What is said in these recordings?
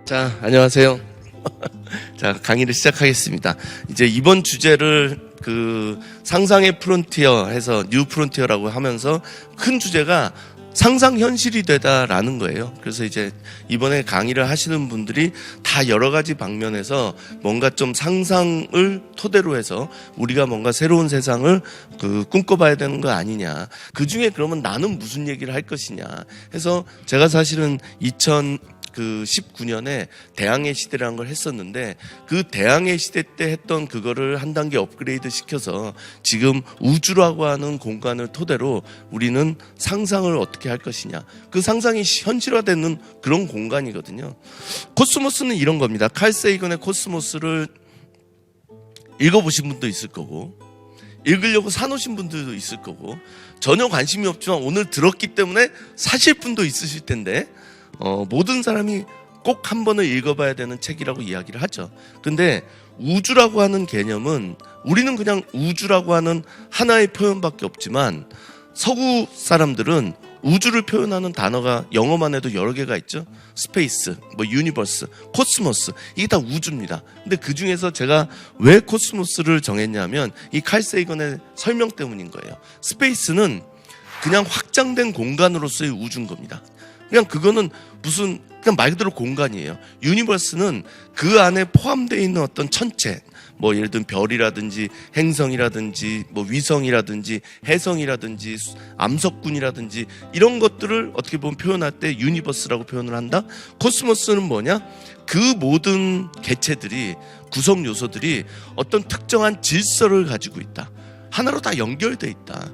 자, 안녕하세요. 자, 강의를 시작하겠습니다. 이제 이번 주제를 상상의 프론티어 해서 뉴 프론티어라고 하면서 큰 주제가 상상 현실이 되다라는 거예요. 그래서 이제 이번에 강의를 하시는 분들이 다 여러 가지 방면에서 뭔가 좀 상상을 토대로 해서 우리가 뭔가 새로운 세상을 꿈꿔봐야 되는 거 아니냐. 그 중에 그러면 나는 무슨 얘기를 할 것이냐 해서 제가 사실은 19년에 대항해 시대라는 걸 했었는데 그 대항해 시대 때 했던 그거를 한 단계 업그레이드 시켜서 지금 우주라고 하는 공간을 토대로 우리는 상상을 어떻게 할 것이냐. 그 상상이 현실화되는 그런 공간이거든요. 코스모스는 이런 겁니다. 칼 세이건의 코스모스를 읽어보신 분도 있을 거고 읽으려고 사놓으신 분들도 있을 거고 전혀 관심이 없지만 오늘 들었기 때문에 사실 분도 있으실 텐데 모든 사람이 꼭 한 번은 읽어봐야 되는 책이라고 이야기를 하죠. 근데 우주라고 하는 개념은 우리는 그냥 우주라고 하는 하나의 표현밖에 없지만 서구 사람들은 우주를 표현하는 단어가 영어만 해도 여러 개가 있죠. 스페이스, 유니버스, 코스모스 이게 다 우주입니다. 근데 그 중에서 제가 왜 코스모스를 정했냐면 이 칼 세이건의 설명 때문인 거예요. 스페이스는 그냥 확장된 공간으로서의 우주인 겁니다. 그냥 그거는 그냥 말 그대로 공간이에요. 유니버스는 그 안에 포함되어 있는 어떤 천체, 예를 들면 별이라든지 행성이라든지 위성이라든지 해성이라든지 암석군이라든지 이런 것들을 어떻게 보면 표현할 때 유니버스라고 표현을 한다. 코스모스는 뭐냐? 그 모든 개체들이 구성 요소들이 어떤 특정한 질서를 가지고 있다. 하나로 다 연결돼 있다.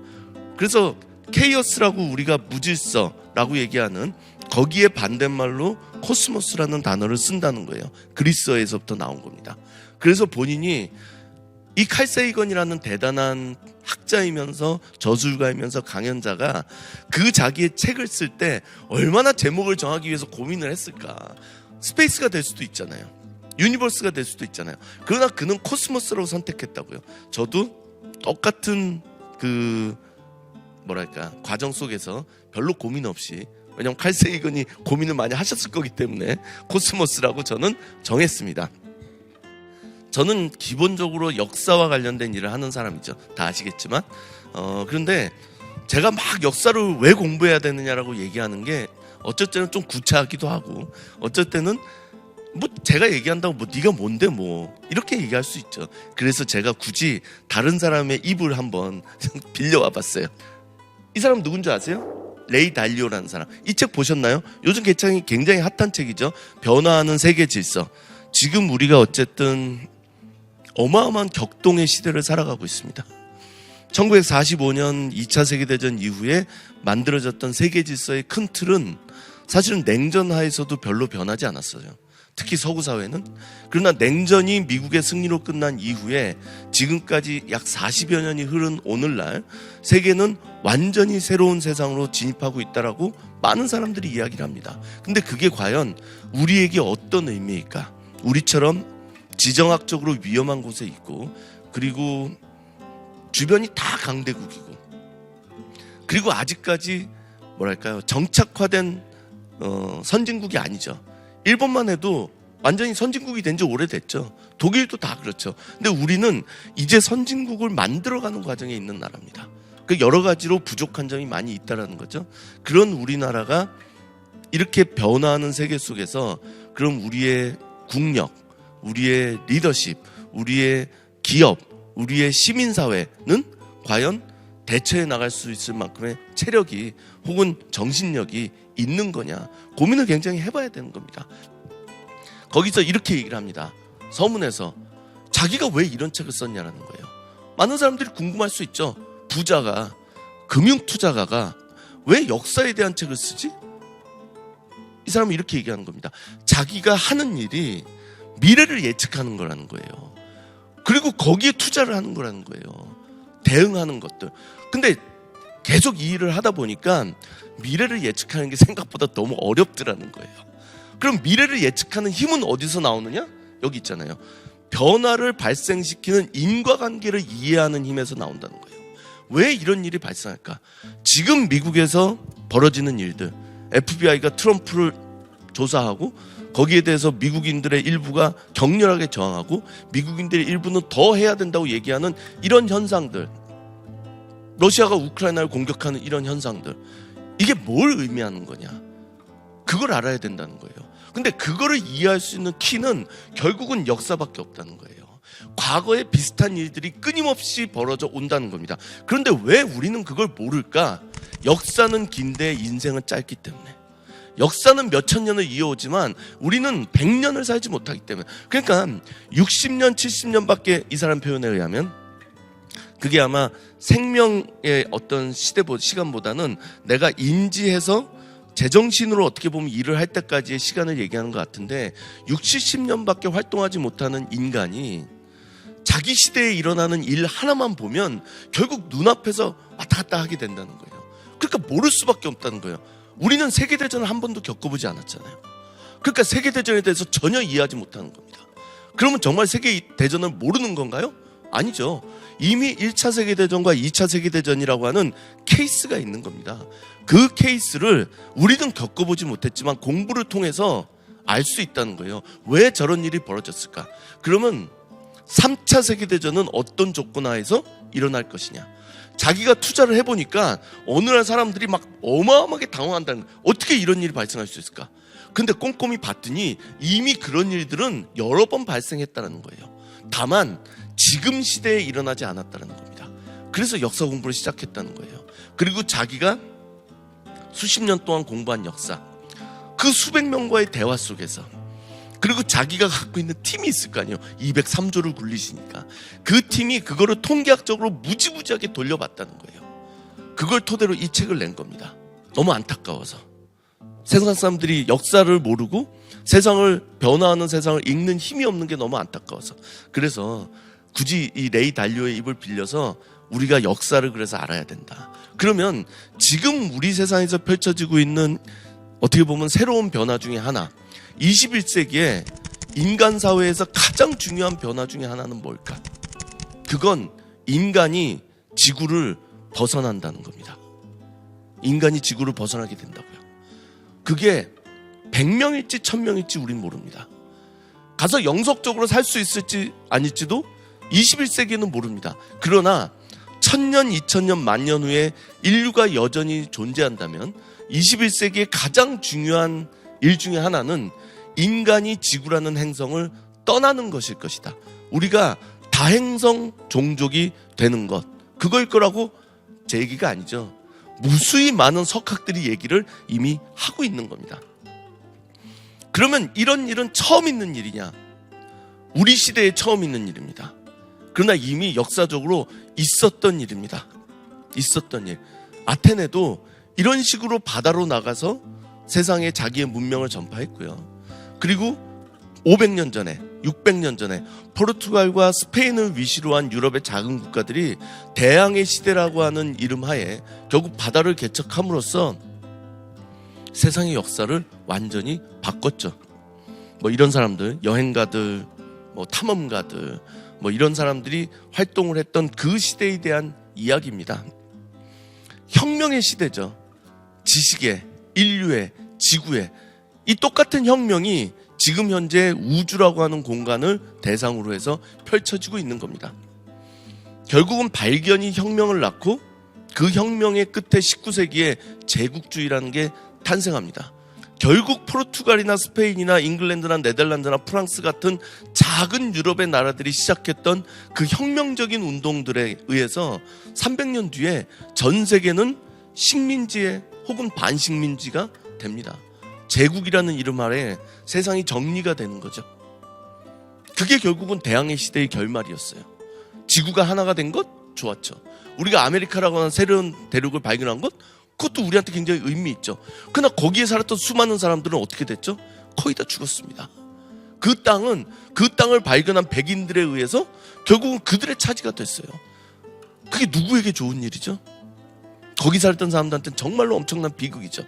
그래서 케이오스라고 우리가 무질서라고 얘기하는 거기에 반대말로 코스모스라는 단어를 쓴다는 거예요. 그리스어에서부터 나온 겁니다. 그래서 본인이 이 칼 세이건이라는 대단한 학자이면서 저술가이면서 강연자가 그 자기의 책을 쓸 때 얼마나 제목을 정하기 위해서 고민을 했을까. 스페이스가 될 수도 있잖아요. 유니버스가 될 수도 있잖아요. 그러나 그는 코스모스라고 선택했다고요. 저도 똑같은 과정 속에서 별로 고민 없이, 왜냐면 칼 세이건이 고민을 많이 하셨을 거기 때문에 코스모스라고 저는 정했습니다. 저는 기본적으로 역사와 관련된 일을 하는 사람이죠. 다 아시겠지만 그런데 제가 막 역사를 왜 공부해야 되느냐라고 얘기하는 게 어쩔 때는 좀 구차하기도 하고 어쩔 때는 제가 얘기한다고 네가 뭔데 이렇게 얘기할 수 있죠. 그래서 제가 굳이 다른 사람의 입을 한번 빌려와 봤어요. 이 사람 누군지 아세요? 레이 달리오라는 사람. 이 책 보셨나요? 요즘 굉장히 핫한 책이죠. 변화하는 세계 질서. 지금 우리가 어쨌든 어마어마한 격동의 시대를 살아가고 있습니다. 1945년 2차 세계대전 이후에 만들어졌던 세계 질서의 큰 틀은 사실은 냉전 하에서도 별로 변하지 않았어요. 특히 서구 사회는. 그러나 냉전이 미국의 승리로 끝난 이후에 지금까지 약 40여 년이 흐른 오늘날 세계는 완전히 새로운 세상으로 진입하고 있다라고 많은 사람들이 이야기를 합니다. 근데 그게 과연 우리에게 어떤 의미일까? 우리처럼 지정학적으로 위험한 곳에 있고 그리고 주변이 다 강대국이고 그리고 아직까지 정착화된 선진국이 아니죠. 일본만 해도 완전히 선진국이 된 지 오래됐죠. 독일도 다 그렇죠. 근데 우리는 이제 선진국을 만들어가는 과정에 있는 나라입니다. 그 여러 가지로 부족한 점이 많이 있다라는 거죠. 그런 우리나라가 이렇게 변화하는 세계 속에서 그럼 우리의 국력, 우리의 리더십, 우리의 기업, 우리의 시민사회는 과연 대처해 나갈 수 있을 만큼의 체력이 혹은 정신력이 있는 거냐 고민을 굉장히 해봐야 되는 겁니다. 거기서 이렇게 얘기를 합니다. 서문에서 자기가 왜 이런 책을 썼냐라는 거예요. 많은 사람들이 궁금할 수 있죠. 부자가, 금융투자가가 왜 역사에 대한 책을 쓰지? 이 사람은 이렇게 얘기하는 겁니다. 자기가 하는 일이 미래를 예측하는 거라는 거예요. 그리고 거기에 투자를 하는 거라는 거예요. 대응하는 것들. 근데 계속 이 일을 하다 보니까 미래를 예측하는 게 생각보다 너무 어렵더라는 거예요. 그럼 미래를 예측하는 힘은 어디서 나오느냐? 여기 있잖아요. 변화를 발생시키는 인과관계를 이해하는 힘에서 나온다는 거예요. 왜 이런 일이 발생할까? 지금 미국에서 벌어지는 일들, FBI가 트럼프를 조사하고 거기에 대해서 미국인들의 일부가 격렬하게 저항하고 미국인들의 일부는 더 해야 된다고 얘기하는 이런 현상들, 러시아가 우크라이나를 공격하는 이런 현상들, 이게 뭘 의미하는 거냐? 그걸 알아야 된다는 거예요. 근데 그거를 이해할 수 있는 키는 결국은 역사밖에 없다는 거예요. 과거에 비슷한 일들이 끊임없이 벌어져 온다는 겁니다. 그런데 왜 우리는 그걸 모를까? 역사는 긴데 인생은 짧기 때문에. 역사는 몇천 년을 이어오지만 우리는 100년을 살지 못하기 때문에. 그러니까 60년, 70년밖에 이 사람 표현에 의하면 그게 아마 생명의 어떤 시간보다는 내가 인지해서 제정신으로 어떻게 보면 일을 할 때까지의 시간을 얘기하는 것 같은데 60, 70년밖에 활동하지 못하는 인간이 자기 시대에 일어나는 일 하나만 보면 결국 눈앞에서 왔다 갔다 하게 된다는 거예요. 그러니까 모를 수밖에 없다는 거예요. 우리는 세계대전을 한 번도 겪어보지 않았잖아요. 그러니까 세계대전에 대해서 전혀 이해하지 못하는 겁니다. 그러면 정말 세계대전을 모르는 건가요? 아니죠. 이미 1차 세계대전과 2차 세계대전이라고 하는 케이스가 있는 겁니다. 그 케이스를 우리는 겪어보지 못했지만 공부를 통해서 알 수 있다는 거예요. 왜 저런 일이 벌어졌을까? 그러면 3차 세계대전은 어떤 조건 하에서 일어날 것이냐? 자기가 투자를 해보니까 어느 날 사람들이 막 어마어마하게 당황한다는 거예요. 어떻게 이런 일이 발생할 수 있을까? 근데 꼼꼼히 봤더니 이미 그런 일들은 여러 번 발생했다는 거예요. 다만 지금 시대에 일어나지 않았다는 겁니다. 그래서 역사 공부를 시작했다는 거예요. 그리고 자기가 수십 년 동안 공부한 역사, 그 수백 명과의 대화 속에서, 그리고 자기가 갖고 있는 팀이 있을 거 아니에요. 203조를 굴리시니까 그 팀이 그거를 통계학적으로 무지무지하게 돌려봤다는 거예요. 그걸 토대로 이 책을 낸 겁니다. 너무 안타까워서 세상 사람들이 역사를 모르고 세상을 변화하는 세상을 읽는 힘이 없는 게 너무 안타까워서. 그래서 굳이 이 레이 달리오의 입을 빌려서 우리가 역사를 그래서 알아야 된다. 그러면 지금 우리 세상에서 펼쳐지고 있는 어떻게 보면 새로운 변화 중에 하나, 21세기에 인간 사회에서 가장 중요한 변화 중에 하나는 뭘까? 그건 인간이 지구를 벗어난다는 겁니다. 인간이 지구를 벗어나게 된다고요. 그게 100명일지 1000명일지 우린 모릅니다. 가서 영속적으로 살 수 있을지 아닐지도 21세기에는 모릅니다. 그러나 1000년, 2000년, 만년 후에 인류가 여전히 존재한다면 21세기의 가장 중요한 일 중에 하나는 인간이 지구라는 행성을 떠나는 것일 것이다. 우리가 다행성 종족이 되는 것, 그걸 거라고 제 얘기가 아니죠. 무수히 많은 석학들이 얘기를 이미 하고 있는 겁니다. 그러면 이런 일은 처음 있는 일이냐? 우리 시대에 처음 있는 일입니다. 그러나 이미 역사적으로 있었던 일입니다. 있었던 일. 아테네도 이런 식으로 바다로 나가서 세상에 자기의 문명을 전파했고요. 그리고 500년 전에, 600년 전에 포르투갈과 스페인을 위시로 한 유럽의 작은 국가들이 대항해 시대라고 하는 이름 하에 결국 바다를 개척함으로써 세상의 역사를 완전히 바꿨죠. 뭐 이런 사람들, 여행가들, 뭐 탐험가들, 뭐 이런 사람들이 활동을 했던 그 시대에 대한 이야기입니다. 혁명의 시대죠. 지식의, 인류의, 지구의 이 똑같은 혁명이 지금 현재 우주라고 하는 공간을 대상으로 해서 펼쳐지고 있는 겁니다. 결국은 발견이 혁명을 낳고 그 혁명의 끝에 19세기에 제국주의라는 게 탄생합니다. 결국 포르투갈이나 스페인이나 잉글랜드나 네덜란드나 프랑스 같은 작은 유럽의 나라들이 시작했던 그 혁명적인 운동들에 의해서 300년 뒤에 전 세계는 식민지에 혹은 반식민지가 됩니다. 제국이라는 이름 아래 세상이 정리가 되는 거죠. 그게 결국은 대항해 시대의 결말이었어요. 지구가 하나가 된 것? 좋았죠. 우리가 아메리카라고 하는 새로운 대륙을 발견한 것? 그것도 우리한테 굉장히 의미 있죠. 그러나 거기에 살았던 수많은 사람들은 어떻게 됐죠? 거의 다 죽었습니다. 그 땅을 발견한 백인들에 의해서 결국은 그들의 차지가 됐어요. 그게 누구에게 좋은 일이죠? 거기 살았던 사람들한테는 정말로 엄청난 비극이죠.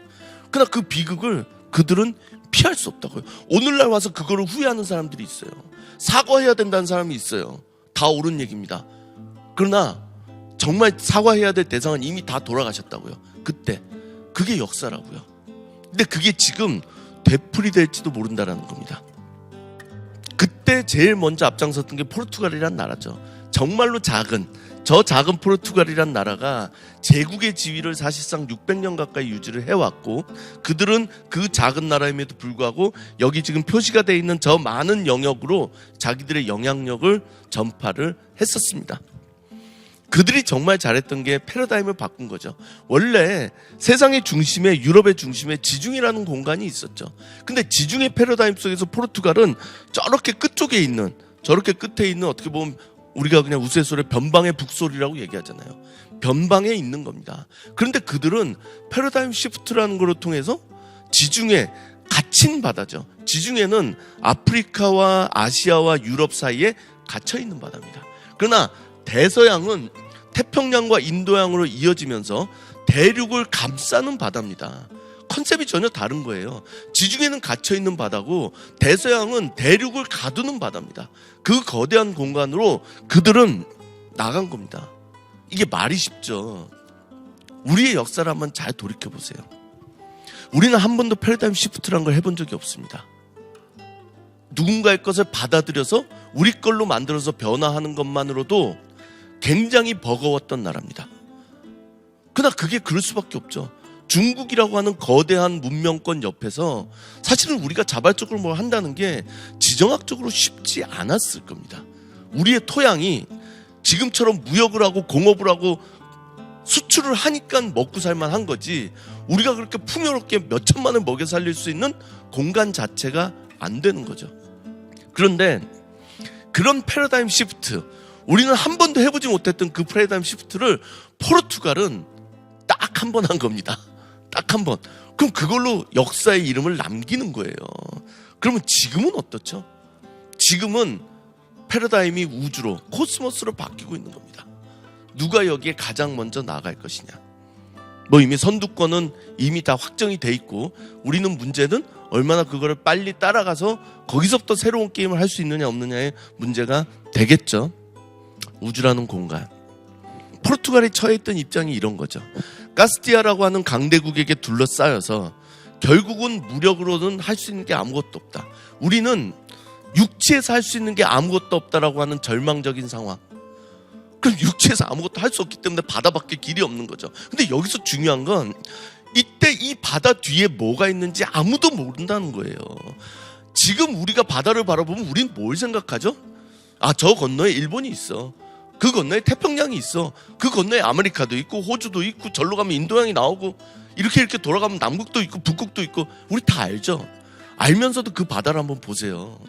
그러나 그 비극을 그들은 피할 수 없다고요. 오늘날 와서 그거를 후회하는 사람들이 있어요. 사과해야 된다는 사람이 있어요. 다 옳은 얘기입니다. 그러나 정말 사과해야 될 대상은 이미 다 돌아가셨다고요. 그때 그게 역사라고요. 근데 그게 지금 되풀이될지도 모른다라는 겁니다. 그때 제일 먼저 앞장섰던 게 포르투갈이란 나라죠. 정말로 저 작은 포르투갈이란 나라가 제국의 지위를 사실상 600년 가까이 유지를 해왔고, 그들은 그 작은 나라임에도 불구하고 여기 지금 표시가 되어 있는 저 많은 영역으로 자기들의 영향력을 전파를 했었습니다. 그들이 정말 잘했던 게 패러다임을 바꾼 거죠. 원래 세상의 중심에, 유럽의 중심에 지중해라는 공간이 있었죠. 근데 지중해 패러다임 속에서 포르투갈은 저렇게 끝쪽에 있는, 저렇게 끝에 있는, 어떻게 보면 우리가 그냥 우스갯소리에 변방의 북소리라고 얘기하잖아요. 변방에 있는 겁니다. 그런데 그들은 패러다임 시프트라는 걸 통해서 지중해, 갇힌 바다죠. 지중해는 아프리카와 아시아와 유럽 사이에 갇혀 있는 바다입니다. 그러나 대서양은 태평양과 인도양으로 이어지면서 대륙을 감싸는 바다입니다. 컨셉이 전혀 다른 거예요. 지중해는 갇혀있는 바다고 대서양은 대륙을 가두는 바다입니다. 그 거대한 공간으로 그들은 나간 겁니다. 이게 말이 쉽죠. 우리의 역사를 한번 잘 돌이켜보세요. 우리는 한 번도 패러다임 시프트라는 걸 해본 적이 없습니다. 누군가의 것을 받아들여서 우리 걸로 만들어서 변화하는 것만으로도 굉장히 버거웠던 나라입니다. 그러나 그게 그럴 수밖에 없죠. 중국이라고 하는 거대한 문명권 옆에서 사실은 우리가 자발적으로 뭘 한다는 게 지정학적으로 쉽지 않았을 겁니다. 우리의 토양이 지금처럼 무역을 하고 공업을 하고 수출을 하니까 먹고 살만한 거지, 우리가 그렇게 풍요롭게 몇 천만을 먹여 살릴 수 있는 공간 자체가 안 되는 거죠. 그런데 그런 패러다임 시프트, 우리는 한 번도 해보지 못했던 그 패러다임 시프트를 포르투갈은 딱 한 번 한 겁니다. 딱 한 번. 그럼 그걸로 역사의 이름을 남기는 거예요. 그러면 지금은 어떻죠? 지금은 패러다임이 우주로, 코스모스로 바뀌고 있는 겁니다. 누가 여기에 가장 먼저 나갈 것이냐. 뭐 이미 선두권은 이미 다 확정이 돼 있고, 우리는 문제는 얼마나 그거를 빨리 따라가서 거기서부터 새로운 게임을 할 수 있느냐 없느냐의 문제가 되겠죠. 우주라는 공간. 포르투갈이 처해 있던 입장이 이런 거죠. 카스티아라고 하는 강대국에게 둘러싸여서 결국은 무력으로는 할 수 있는 게 아무것도 없다. 우리는 육지에서 할 수 있는 게 아무것도 없다라고 하는 절망적인 상황. 그럼 육지에서 아무것도 할 수 없기 때문에 바다밖에 길이 없는 거죠. 근데 여기서 중요한 건 이때 이 바다 뒤에 뭐가 있는지 아무도 모른다는 거예요. 지금 우리가 바다를 바라보면 우린 뭘 생각하죠? 아, 저 건너에 일본이 있어. 그 건너에 태평양이 있어. 그 건너에 아메리카도 있고 호주도 있고 절로 가면 인도양이 나오고 이렇게 돌아가면 남극도 있고 북극도 있고 우리 다 알죠. 알면서도 그 바다를 한번 보세요.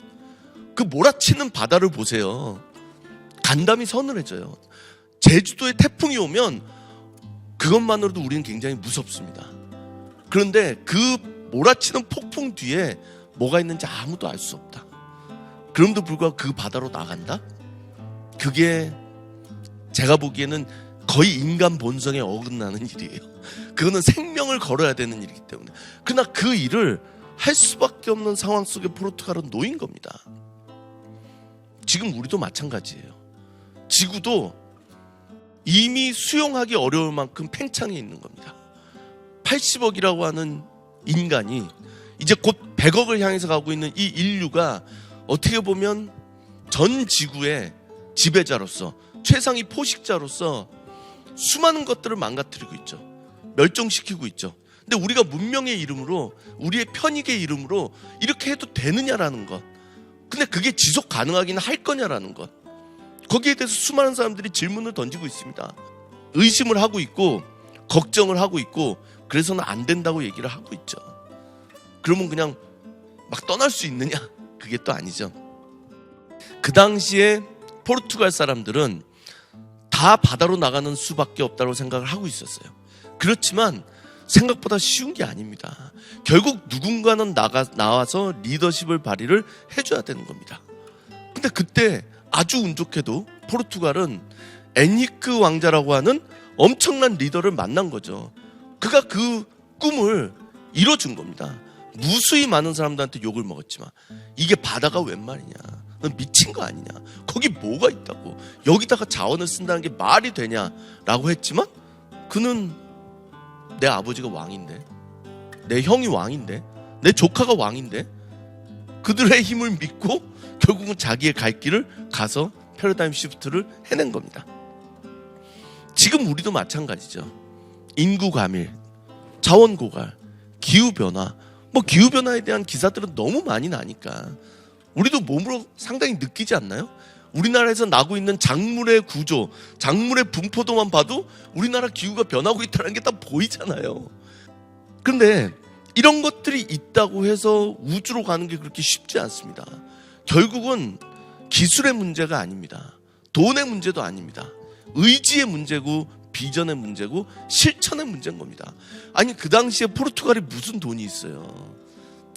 그 몰아치는 바다를 보세요. 간담이 서늘해져요. 제주도에 태풍이 오면 그것만으로도 우리는 굉장히 무섭습니다. 그런데 그 몰아치는 폭풍 뒤에 뭐가 있는지 아무도 알 수 없다. 그럼에도 불구하고 그 바다로 나간다? 그게 제가 보기에는 거의 인간 본성에 어긋나는 일이에요. 그거는 생명을 걸어야 되는 일이기 때문에. 그러나 그 일을 할 수밖에 없는 상황 속에 포르투갈은 놓인 겁니다. 지금 우리도 마찬가지예요. 지구도 이미 수용하기 어려울 만큼 팽창해 있는 겁니다. 80억이라고 하는 인간이 이제 곧 100억을 향해서 가고 있는 이 인류가 어떻게 보면 전 지구의 지배자로서, 최상위 포식자로서 수많은 것들을 망가뜨리고 있죠. 멸종시키고 있죠. 근데 우리가 문명의 이름으로, 우리의 편익의 이름으로 이렇게 해도 되느냐라는 것, 근데 그게 지속 가능하긴 할 거냐라는 것, 거기에 대해서 수많은 사람들이 질문을 던지고 있습니다. 의심을 하고 있고 걱정을 하고 있고, 그래서는 안 된다고 얘기를 하고 있죠. 그러면 그냥 막 떠날 수 있느냐? 그게 또 아니죠. 그 당시에 포르투갈 사람들은 다 바다로 나가는 수밖에 없다고 생각을 하고 있었어요. 그렇지만 생각보다 쉬운 게 아닙니다. 결국 누군가는 나와서 리더십을 발휘를 해줘야 되는 겁니다. 근데 그때 아주 운 좋게도 포르투갈은 엔히크 왕자라고 하는 엄청난 리더를 만난 거죠. 그가 그 꿈을 이뤄준 겁니다. 무수히 많은 사람들한테 욕을 먹었지만 이게 바다가 웬 말이냐, 넌 미친 거 아니냐, 거기 뭐가 있다고, 여기다가 자원을 쓴다는 게 말이 되냐라고 했지만 그는 내 아버지가 왕인데, 내 형이 왕인데, 내 조카가 왕인데, 그들의 힘을 믿고 결국은 자기의 갈 길을 가서 패러다임 시프트를 해낸 겁니다. 지금 우리도 마찬가지죠. 인구 가밀, 자원 고갈, 기후 변화, 기후 변화에 대한 기사들은 너무 많이 나니까 우리도 몸으로 상당히 느끼지 않나요? 우리나라에서 나고 있는 작물의 구조, 작물의 분포도만 봐도 우리나라 기후가 변하고 있다는 게 다 보이잖아요. 그런데 이런 것들이 있다고 해서 우주로 가는 게 그렇게 쉽지 않습니다. 결국은 기술의 문제가 아닙니다. 돈의 문제도 아닙니다. 의지의 문제고 비전의 문제고 실천의 문제인 겁니다. 아니, 그 당시에 포르투갈이 무슨 돈이 있어요?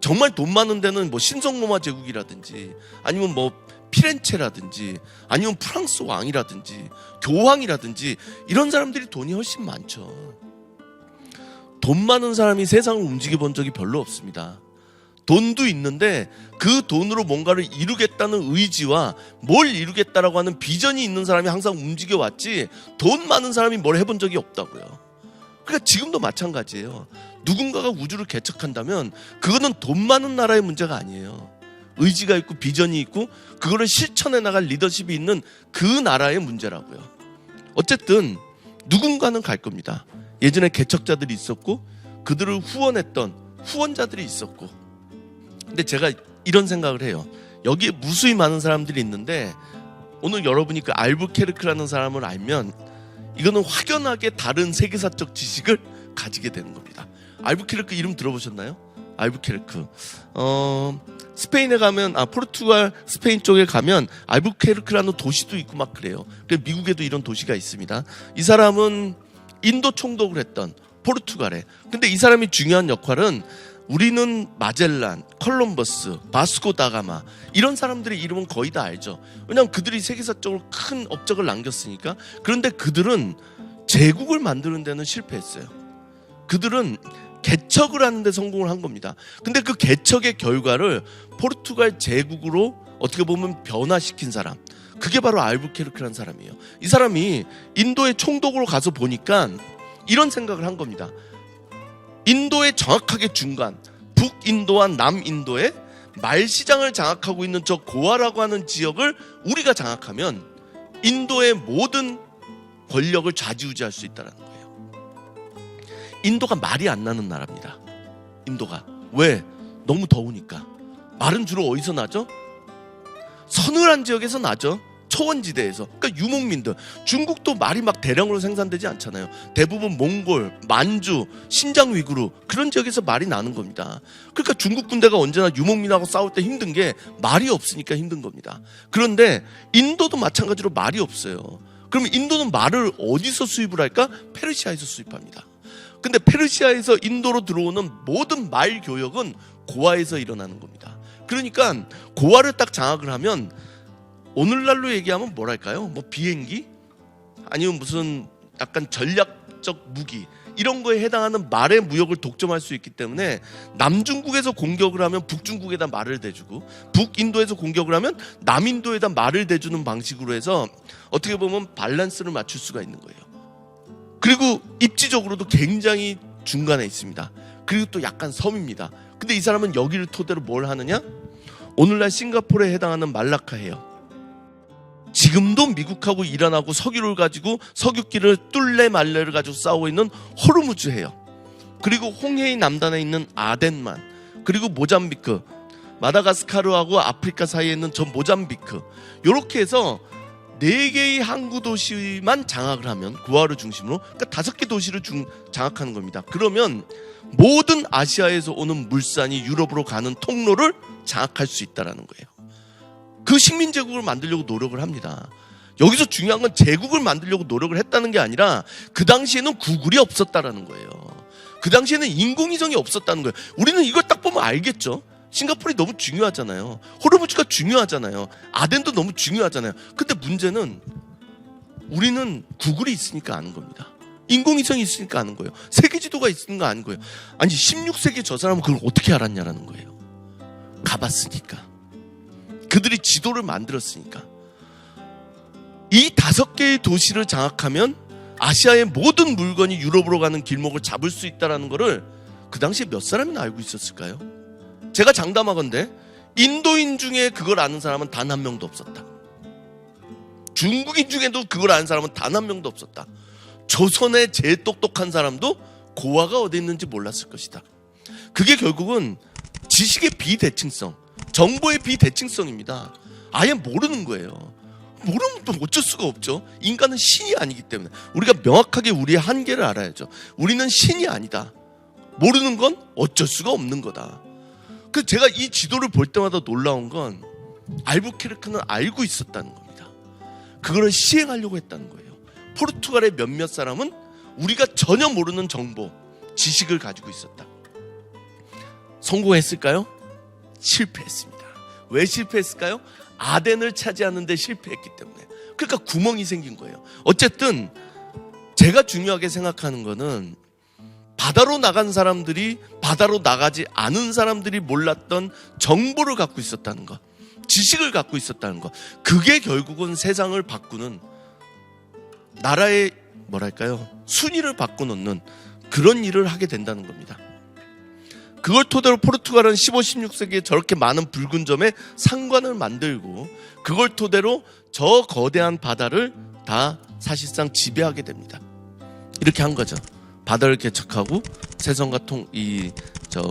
정말 돈 많은 데는 신성로마 제국이라든지 아니면 피렌체라든지 아니면 프랑스 왕이라든지 교황이라든지 이런 사람들이 돈이 훨씬 많죠. 돈 많은 사람이 세상을 움직여 본 적이 별로 없습니다. 돈도 있는데 그 돈으로 뭔가를 이루겠다는 의지와 뭘 이루겠다라고 하는 비전이 있는 사람이 항상 움직여 왔지, 돈 많은 사람이 뭘 해본 적이 없다고요. 그러니까 지금도 마찬가지예요. 누군가가 우주를 개척한다면 그거는 돈 많은 나라의 문제가 아니에요. 의지가 있고 비전이 있고 그거를 실천해 나갈 리더십이 있는 그 나라의 문제라고요. 어쨌든 누군가는 갈 겁니다. 예전에 개척자들이 있었고 그들을 후원했던 후원자들이 있었고. 근데 제가 이런 생각을 해요. 여기에 무수히 많은 사람들이 있는데 오늘 여러분이 그 알부케르크라는 사람을 알면 이거는 확연하게 다른 세계사적 지식을 가지게 되는 겁니다. 알부케르크 이름 들어보셨나요? 알부케르크. 스페인에 가면, 포르투갈 스페인 쪽에 가면 알부케르크라는 도시도 있고 막 그래요. 미국에도 이런 도시가 있습니다. 이 사람은 인도 총독을 했던 포르투갈에. 근데 이 사람이 중요한 역할은, 우리는 마젤란, 콜럼버스, 바스코 다가마 이런 사람들의 이름은 거의 다 알죠. 왜냐하면 그들이 세계사적으로 큰 업적을 남겼으니까. 그런데 그들은 제국을 만드는 데는 실패했어요. 그들은 개척을 하는 데 성공을 한 겁니다. 근데 그 개척의 결과를 포르투갈 제국으로 어떻게 보면 변화시킨 사람, 그게 바로 알부케르크라는 사람이에요. 이 사람이 인도의 총독으로 가서 보니까 이런 생각을 한 겁니다. 인도의 정확하게 중간, 북인도와 남인도의 말시장을 장악하고 있는 저 고아라고 하는 지역을 우리가 장악하면 인도의 모든 권력을 좌지우지할 수 있다는 거예요. 인도가 말이 안 나는 나라입니다. 인도가. 왜? 너무 더우니까. 말은 주로 어디서 나죠? 서늘한 지역에서 나죠. 초원지대에서. 그러니까 유목민들. 중국도 말이 막 대량으로 생산되지 않잖아요. 대부분 몽골, 만주, 신장 위구르 그런 지역에서 말이 나는 겁니다. 그러니까 중국 군대가 언제나 유목민하고 싸울 때 힘든 게 말이 없으니까 힘든 겁니다. 그런데 인도도 마찬가지로 말이 없어요. 그러면 인도는 말을 어디서 수입을 할까? 페르시아에서 수입합니다. 근데 페르시아에서 인도로 들어오는 모든 말 교역은 고아에서 일어나는 겁니다. 그러니까 고아를 딱 장악을 하면 오늘날로 얘기하면 뭐랄까요? 비행기? 아니면 무슨 약간 전략적 무기 이런 거에 해당하는 말의 무역을 독점할 수 있기 때문에 남중국에서 공격을 하면 북중국에다 말을 대주고 북인도에서 공격을 하면 남인도에다 말을 대주는 방식으로 해서 어떻게 보면 밸런스를 맞출 수가 있는 거예요. 그리고 입지적으로도 굉장히 중간에 있습니다. 그리고 또 약간 섬입니다. 근데 이 사람은 여기를 토대로 뭘 하느냐? 오늘날 싱가포르에 해당하는 말라카 해요. 지금도 미국하고 이란하고 석유를 가지고 석유길을 뚫레 말레를 가지고 싸우고 있는 호르무즈 해요. 그리고 홍해의 남단에 있는 아덴만, 그리고 모잠비크, 마다가스카르하고 아프리카 사이에 있는 저 모잠비크, 이렇게 해서 4개의 항구 도시만 장악을 하면, 구아를 중심으로, 그러니까 5개 도시를 장악하는 겁니다. 그러면 모든 아시아에서 오는 물산이 유럽으로 가는 통로를 장악할 수 있다는 거예요. 그 식민제국을 만들려고 노력을 합니다. 여기서 중요한 건 제국을 만들려고 노력을 했다는 게 아니라 그 당시에는 구글이 없었다라는 거예요. 그 당시에는 인공위성이 없었다는 거예요. 우리는 이걸 딱 보면 알겠죠. 싱가포르이 너무 중요하잖아요. 호르무즈가 중요하잖아요. 아덴도 너무 중요하잖아요. 근데 문제는 우리는 구글이 있으니까 아는 겁니다. 인공위성이 있으니까 아는 거예요. 세계지도가 있으니까 아는 거예요. 아니 16세기에 저 사람은 그걸 어떻게 알았냐라는 거예요. 가봤으니까. 그들이 지도를 만들었으니까. 이 5개의 도시를 장악하면 아시아의 모든 물건이 유럽으로 가는 길목을 잡을 수 있다는 것을 그 당시에 몇 사람이나 알고 있었을까요? 제가 장담하건대 인도인 중에 그걸 아는 사람은 단 한 명도 없었다. 중국인 중에도 그걸 아는 사람은 단 한 명도 없었다. 조선의 제일 똑똑한 사람도 고아가 어디 있는지 몰랐을 것이다. 그게 결국은 지식의 비대칭성, 정보의 비대칭성입니다. 아예 모르는 거예요. 모르면 또 어쩔 수가 없죠. 인간은 신이 아니기 때문에. 우리가 명확하게 우리의 한계를 알아야죠. 우리는 신이 아니다. 모르는 건 어쩔 수가 없는 거다. 그래서 제가 이 지도를 볼 때마다 놀라운 건 알부케르크는 알고 있었다는 겁니다. 그거를 시행하려고 했다는 거예요. 포르투갈의 몇몇 사람은 우리가 전혀 모르는 정보, 지식을 가지고 있었다. 성공했을까요? 실패했습니다. 왜 실패했을까요? 아덴을 차지하는 데 실패했기 때문에. 그러니까 구멍이 생긴 거예요. 어쨌든 제가 중요하게 생각하는 거는 바다로 나간 사람들이 바다로 나가지 않은 사람들이 몰랐던 정보를 갖고 있었다는 것, 지식을 갖고 있었다는 것. 그게 결국은 세상을 바꾸는, 나라의 뭐랄까요, 순위를 바꿔놓는 그런 일을 하게 된다는 겁니다. 그걸 토대로 포르투갈은 15, 16세기에 저렇게 많은 붉은 점에 상관을 만들고 그걸 토대로 저 거대한 바다를 다 사실상 지배하게 됩니다. 이렇게 한 거죠. 바다를 개척하고 세성과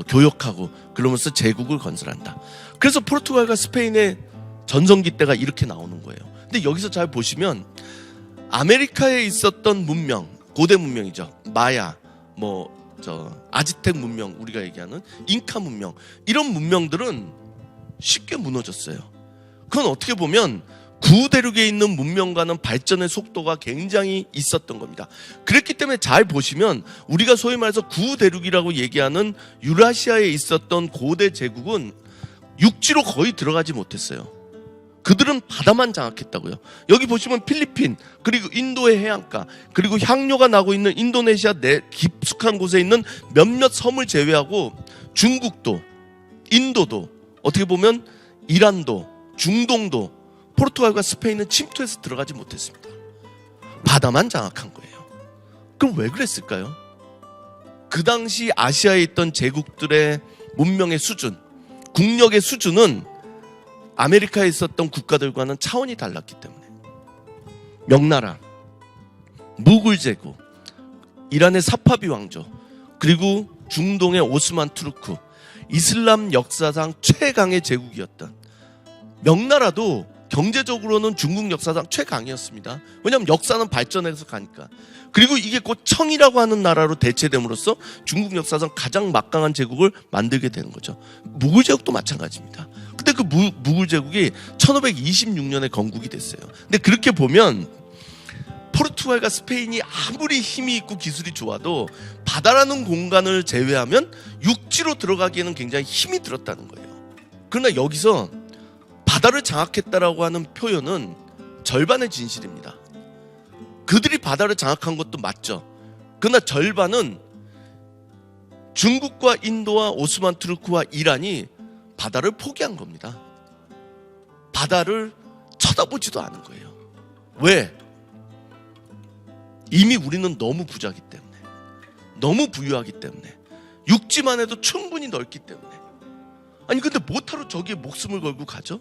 교역하고 그러면서 제국을 건설한다. 그래서 포르투갈과 스페인의 전성기 때가 이렇게 나오는 거예요. 근데 여기서 잘 보시면 아메리카에 있었던 문명, 고대 문명이죠. 마야, 아즈텍 문명, 우리가 얘기하는 잉카 문명, 이런 문명들은 쉽게 무너졌어요. 그건 어떻게 보면 구대륙에 있는 문명과는 발전의 속도가 굉장히 있었던 겁니다. 그랬기 때문에 잘 보시면 우리가 소위 말해서 구대륙이라고 얘기하는 유라시아에 있었던 고대 제국은 육지로 거의 들어가지 못했어요. 그들은 바다만 장악했다고요. 여기 보시면 필리핀, 그리고 인도의 해안가, 그리고 향료가 나고 있는 인도네시아 내 깊숙한 곳에 있는 몇몇 섬을 제외하고 중국도, 인도도, 어떻게 보면 이란도, 중동도 포르투갈과 스페인은 침투해서 들어가지 못했습니다. 바다만 장악한 거예요. 그럼 왜 그랬을까요? 그 당시 아시아에 있던 제국들의 문명의 수준, 국력의 수준은 아메리카에 있었던 국가들과는 차원이 달랐기 때문에. 명나라, 무굴 제국, 이란의 사파비 왕조, 그리고 중동의 오스만 투르크, 이슬람 역사상 최강의 제국이었던 명나라도 경제적으로는 중국 역사상 최강이었습니다. 왜냐하면 역사는 발전해서 가니까. 그리고 이게 곧 청이라고 하는 나라로 대체됨으로써 중국 역사상 가장 막강한 제국을 만들게 되는 거죠. 무굴 제국도 마찬가지입니다. 근데 그 무굴 제국이 1526년에 건국이 됐어요. 근데 그렇게 보면 포르투갈과 스페인이 아무리 힘이 있고 기술이 좋아도 바다라는 공간을 제외하면 육지로 들어가기에는 굉장히 힘이 들었다는 거예요. 그러나 여기서 바다를 장악했다라고 하는 표현은 절반의 진실입니다. 그들이 바다를 장악한 것도 맞죠. 그러나 절반은 중국과 인도와 오스만 투르크와 이란이 바다를 포기한 겁니다. 바다를 쳐다보지도 않은 거예요. 왜? 이미 우리는 너무 부자기 때문에, 너무 부유하기 때문에, 육지만 해도 충분히 넓기 때문에. 아니 근데 못하러 저기에 목숨을 걸고 가죠?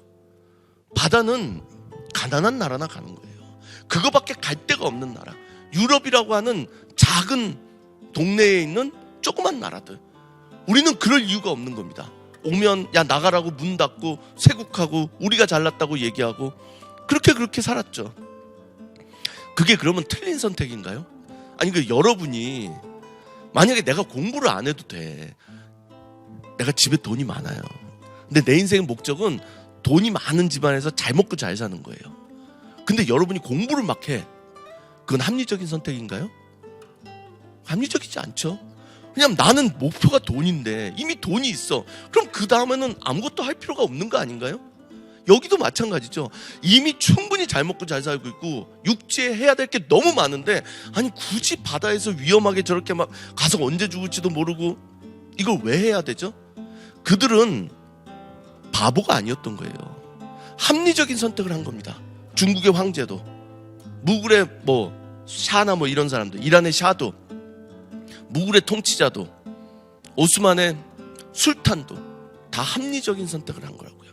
바다는 가난한 나라나 가는 거예요. 그거밖에 갈 데가 없는 나라. 유럽이라고 하는 작은 동네에 있는 조그만 나라들. 우리는 그럴 이유가 없는 겁니다. 오면 야 나가라고 문 닫고 쇄국하고 우리가 잘났다고 얘기하고 그렇게 살았죠. 그게 그러면 틀린 선택인가요? 아니 여러분이 만약에 내가 공부를 안 해도 돼. 내가 집에 돈이 많아요. 근데 내 인생의 목적은 돈이 많은 집안에서 잘 먹고 잘 사는 거예요. 근데 여러분이 공부를 막 해. 그건 합리적인 선택인가요? 합리적이지 않죠. 왜냐면 나는 목표가 돈인데 이미 돈이 있어. 그럼 그 다음에는 아무것도 할 필요가 없는 거 아닌가요? 여기도 마찬가지죠. 이미 충분히 잘 먹고 잘 살고 있고 육지에 해야 될 게 너무 많은데 아니 굳이 바다에서 위험하게 저렇게 막 가서 언제 죽을지도 모르고 이걸 왜 해야 되죠? 그들은 바보가 아니었던 거예요. 합리적인 선택을 한 겁니다. 중국의 황제도, 무굴의 샤나 이런 사람들, 이란의 샤도, 무굴의 통치자도, 오스만의 술탄도 다 합리적인 선택을 한 거라고요.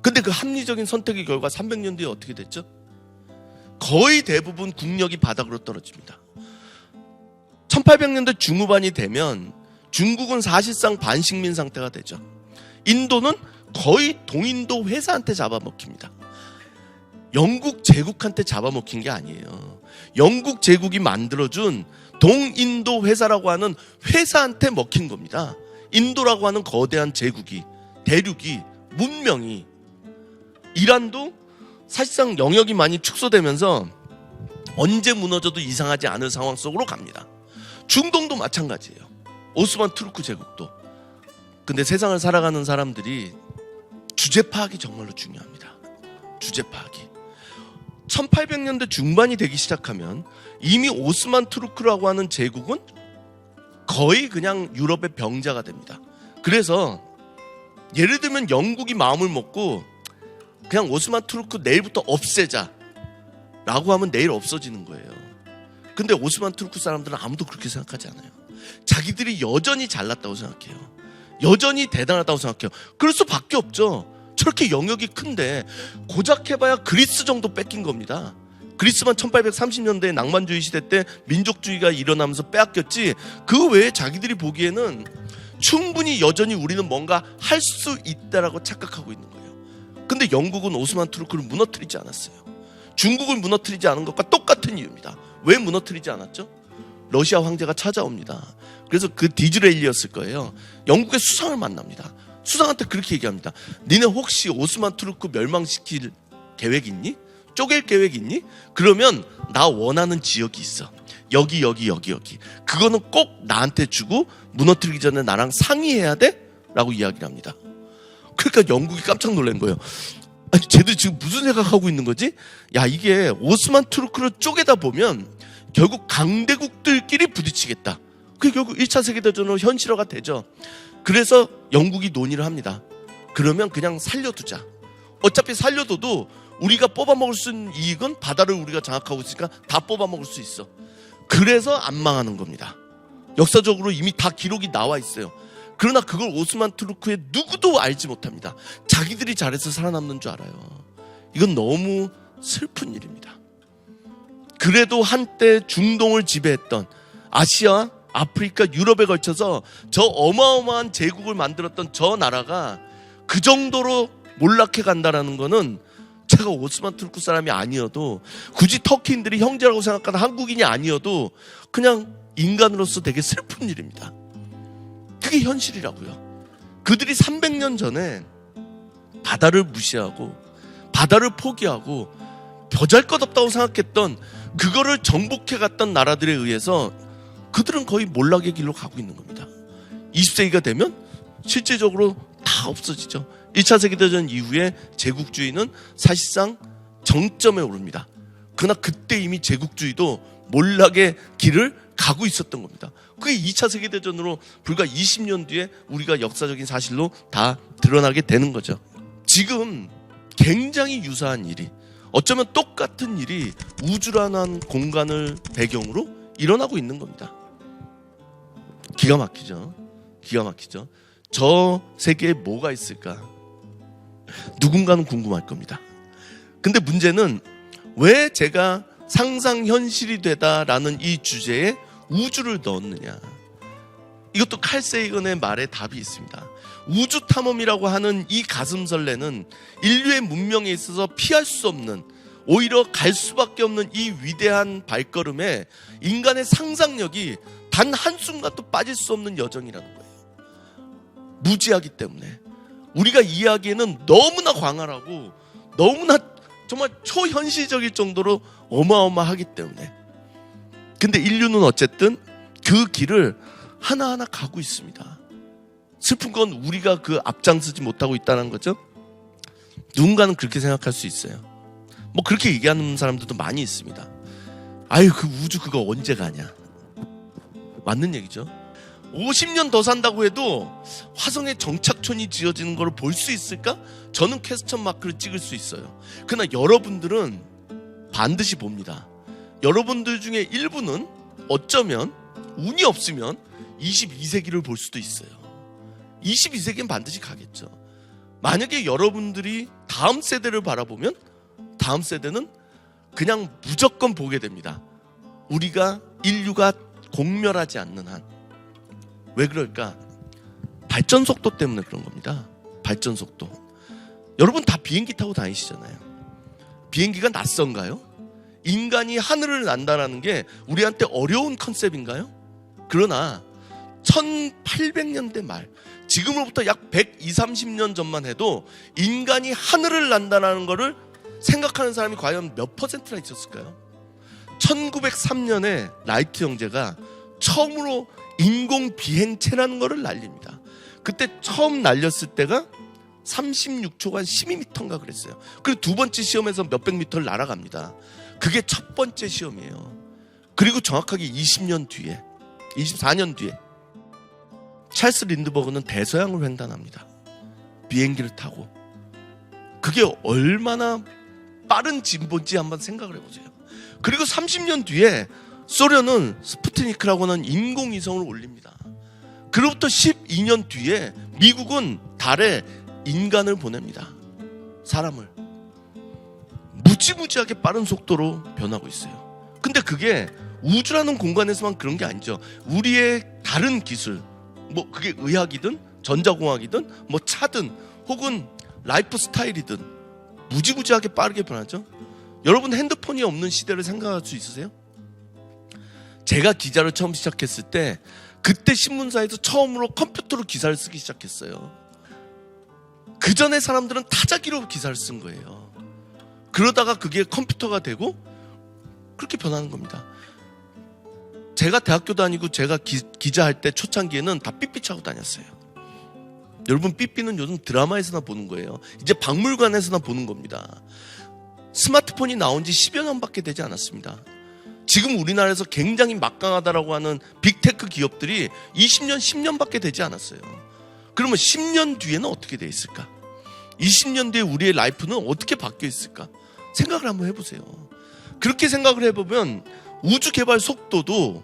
근데 그 합리적인 선택의 결과 300년 뒤에 어떻게 됐죠? 거의 대부분 국력이 바닥으로 떨어집니다. 1800년대 중후반이 되면 중국은 사실상 반식민 상태가 되죠. 인도는 거의 동인도 회사한테 잡아먹힙니다. 영국 제국한테 잡아먹힌 게 아니에요. 영국 제국이 만들어준 동인도 회사라고 하는 회사한테 먹힌 겁니다. 인도라고 하는 거대한 제국이, 대륙이, 문명이. 이란도 사실상 영역이 많이 축소되면서 언제 무너져도 이상하지 않을 상황 속으로 갑니다. 중동도 마찬가지예요. 오스만 투르크 제국도. 근데 세상을 살아가는 사람들이 주제 파악이 정말로 중요합니다. 주제 파악이. 1800년대 중반이 되기 시작하면 이미 오스만 투르크라고 하는 제국은 거의 그냥 유럽의 병자가 됩니다. 그래서 예를 들면 영국이 마음을 먹고 그냥 오스만 투르크 내일부터 없애자 라고 하면 내일 없어지는 거예요. 근데 오스만 투르크 사람들은 아무도 그렇게 생각하지 않아요. 자기들이 여전히 잘났다고 생각해요. 여전히 대단하다고 생각해요. 그럴 수밖에 없죠. 저렇게 영역이 큰데 고작 해봐야 그리스 정도 뺏긴 겁니다. 그리스만 1830년대 낭만주의 시대 때 민족주의가 일어나면서 빼앗겼지, 그 외에 자기들이 보기에는 충분히 여전히 우리는 뭔가 할 수 있다라고 착각하고 있는 거예요. 근데 영국은 오스만 투르크를 무너뜨리지 않았어요. 중국을 무너뜨리지 않은 것과 똑같은 이유입니다. 왜 무너뜨리지 않았죠? 러시아 황제가 찾아옵니다. 그래서 그 디즈레일리였을 거예요. 영국의 수상을 만납니다. 수상한테 그렇게 얘기합니다. 니네 혹시 오스만 투르크 멸망시킬 계획 있니? 쪼갤 계획 있니? 그러면 나 원하는 지역이 있어. 여기. 그거는 꼭 나한테 주고 무너뜨리기 전에 나랑 상의해야 돼? 라고 이야기를 합니다. 그러니까 영국이 깜짝 놀란 거예요. 아니, 쟤들 지금 무슨 생각하고 있는 거지? 야, 이게 오스만 투르크를 쪼개다 보면 결국 강대국들끼리 부딪히겠다. 그게 결국 1차 세계대전으로 현실화가 되죠. 그래서 영국이 논의를 합니다. 그러면 그냥 살려두자. 어차피 살려둬도 우리가 뽑아먹을 수 있는 이익은 바다를 우리가 장악하고 있으니까 다 뽑아먹을 수 있어. 그래서 안 망하는 겁니다. 역사적으로 이미 다 기록이 나와 있어요. 그러나 그걸 오스만 투르크의 누구도 알지 못합니다. 자기들이 잘해서 살아남는 줄 알아요. 이건 너무 슬픈 일입니다. 그래도 한때 중동을 지배했던 아시아, 아프리카, 유럽에 걸쳐서 저 어마어마한 제국을 만들었던 저 나라가 그 정도로 몰락해 간다라는 거는 제가 오스만 투르크 사람이 아니어도, 굳이 터키인들이 형제라고 생각하는 한국인이 아니어도 그냥 인간으로서 되게 슬픈 일입니다. 그게 현실이라고요. 그들이 300년 전에 바다를 무시하고 바다를 포기하고 보잘것없다고 생각했던 그거를 정복해 갔던 나라들에 의해서 그들은 거의 몰락의 길로 가고 있는 겁니다. 20세기가 되면 실제적으로 다 없어지죠. 1차 세계대전 이후에 제국주의는 사실상 정점에 오릅니다. 그러나 그때 이미 제국주의도 몰락의 길을 가고 있었던 겁니다. 그게 2차 세계대전으로 불과 20년 뒤에 우리가 역사적인 사실로 다 드러나게 되는 거죠. 지금 굉장히 유사한 일이, 어쩌면 똑같은 일이 우주라는 공간을 배경으로 일어나고 있는 겁니다. 기가 막히죠. 기가 막히죠. 저 세계에 뭐가 있을까? 누군가는 궁금할 겁니다. 근데 문제는 왜 제가 상상 현실이 되다라는 이 주제에 우주를 넣었느냐? 이것도 칼 세이건의 말에 답이 있습니다. 우주 탐험이라고 하는 이 가슴설레는 인류의 문명에 있어서 피할 수 없는, 오히려 갈 수밖에 없는 이 위대한 발걸음에 인간의 상상력이 단 한순간도 빠질 수 없는 여정이라는 거예요. 무지하기 때문에, 우리가 이해하기에는 너무나 광활하고 너무나 정말 초현실적일 정도로 어마어마하기 때문에. 근데 인류는 어쨌든 그 길을 하나하나 가고 있습니다. 슬픈 건 우리가 그 앞장서지 못하고 있다는 거죠. 누군가는 그렇게 생각할 수 있어요. 뭐 그렇게 얘기하는 사람들도 많이 있습니다. 아유, 그 우주 그거 언제 가냐. 맞는 얘기죠. 50년 더 산다고 해도 화성에 정착촌이 지어지는 걸 볼 수 있을까? 저는 퀘스천 마크를 찍을 수 있어요. 그러나 여러분들은 반드시 봅니다. 여러분들 중에 일부는 어쩌면 운이 없으면 22세기를 볼 수도 있어요. 22세기는 반드시 가겠죠. 만약에 여러분들이 다음 세대를 바라보면 다음 세대는 그냥 무조건 보게 됩니다. 우리가 인류가 공멸하지 않는 한. 왜 그럴까? 발전 속도 때문에 그런 겁니다. 발전 속도. 여러분 다 비행기 타고 다니시잖아요. 비행기가 낯선가요? 인간이 하늘을 난다라는 게 우리한테 어려운 컨셉인가요? 그러나 1800년대 말, 지금으로부터 약 120, 30년 전만 해도 인간이 하늘을 난다라는 거를 생각하는 사람이 과연 몇 퍼센트나 있었을까요? 1903년에 라이트 형제가 처음으로 인공 비행체라는 거를 날립니다. 그때 처음 날렸을 때가 36초간 12m인가 그랬어요. 그리고 두 번째 시험에서 몇백 미터를 날아갑니다. 그게 첫 번째 시험이에요. 그리고 정확하게 20년 뒤에, 24년 뒤에 찰스 린드버그는 대서양을 횡단합니다. 비행기를 타고. 그게 얼마나 빠른 진보인지 한번 생각을 해보세요. 그리고 30년 뒤에 소련은 스푸트니크라고 하는 인공위성을 올립니다. 그로부터 12년 뒤에 미국은 달에 인간을 보냅니다. 사람을. 무지무지하게 빠른 속도로 변하고 있어요. 근데 그게 우주라는 공간에서만 그런 게 아니죠. 우리의 다른 기술, 뭐 그게 의학이든 전자공학이든 뭐 차든 혹은 라이프 스타일이든 무지무지하게 빠르게 변하죠. 여러분 핸드폰이 없는 시대를 생각할 수 있으세요? 제가 기자를 처음 시작했을 때 그때 신문사에서 처음으로 컴퓨터로 기사를 쓰기 시작했어요. 그 전에 사람들은 타자기로 기사를 쓴 거예요. 그러다가 그게 컴퓨터가 되고 그렇게 변하는 겁니다. 제가 대학교 다니고 제가 기자할 때 초창기에는 다 삐삐 차고 다녔어요. 여러분 삐삐는 요즘 드라마에서나 보는 거예요. 이제 박물관에서나 보는 겁니다. 스마트폰이 나온 지 10여 년밖에 되지 않았습니다. 지금 우리나라에서 굉장히 막강하다라고 하는 빅테크 기업들이 20년, 10년밖에 되지 않았어요. 그러면 10년 뒤에는 어떻게 돼 있을까? 20년 뒤에 우리의 라이프는 어떻게 바뀌어 있을까? 생각을 한번 해보세요. 그렇게 생각을 해보면 우주 개발 속도도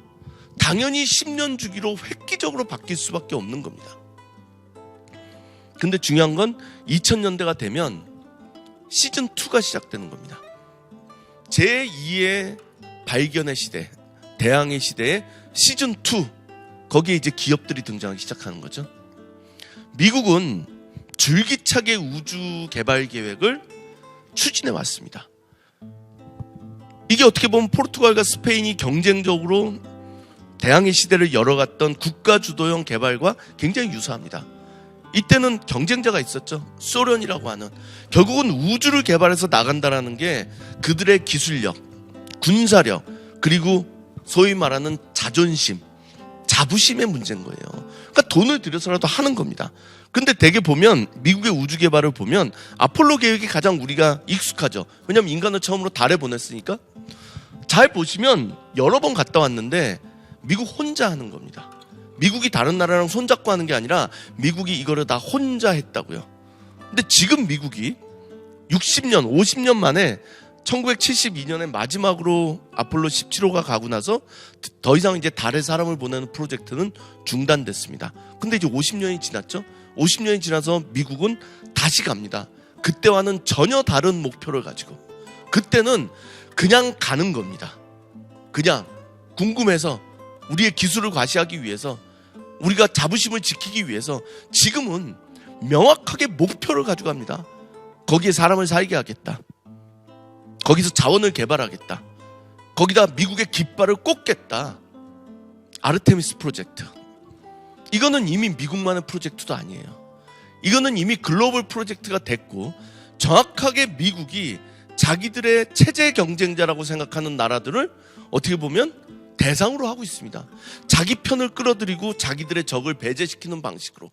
당연히 10년 주기로 획기적으로 바뀔 수밖에 없는 겁니다. 근데 중요한 건 2000년대가 되면 시즌2가 시작되는 겁니다. 제2의 발견의 시대, 대항해 시대의 시즌2, 거기에 이제 기업들이 등장하기 시작하는 거죠. 미국은 줄기차게 우주 개발 계획을 추진해 왔습니다. 이게 어떻게 보면 포르투갈과 스페인이 경쟁적으로 대항해 시대를 열어갔던 국가 주도형 개발과 굉장히 유사합니다. 이때는 경쟁자가 있었죠. 소련이라고 하는. 결국은 우주를 개발해서 나간다라는 게 그들의 기술력, 군사력, 그리고 소위 말하는 자존심, 자부심의 문제인 거예요. 그러니까 돈을 들여서라도 하는 겁니다. 근데 대개 보면 미국의 우주 개발을 보면 아폴로 계획이 가장 우리가 익숙하죠. 왜냐하면 인간을 처음으로 달에 보냈으니까. 잘 보시면 여러 번 갔다 왔는데 미국 혼자 하는 겁니다. 미국이 다른 나라랑 손잡고 하는 게 아니라 미국이 이거를 다 혼자 했다고요. 근데 지금 미국이 60년, 50년 만에 1972년에 마지막으로 아폴로 17호가 가고 나서 더 이상 이제 달에 사람을 보내는 프로젝트는 중단됐습니다. 근데 이제 50년이 지났죠. 50년이 지나서 미국은 다시 갑니다. 그때와는 전혀 다른 목표를 가지고. 그때는 그냥 가는 겁니다. 그냥 궁금해서 우리의 기술을 과시하기 위해서, 우리가 자부심을 지키기 위해서. 지금은 명확하게 목표를 가지고 갑니다. 거기에 사람을 살게 하겠다. 거기서 자원을 개발하겠다. 거기다 미국의 깃발을 꽂겠다. 아르테미스 프로젝트. 이거는 이미 미국만의 프로젝트도 아니에요. 이거는 이미 글로벌 프로젝트가 됐고, 정확하게 미국이 자기들의 체제 경쟁자라고 생각하는 나라들을 어떻게 보면 대상으로 하고 있습니다. 자기 편을 끌어들이고 자기들의 적을 배제시키는 방식으로.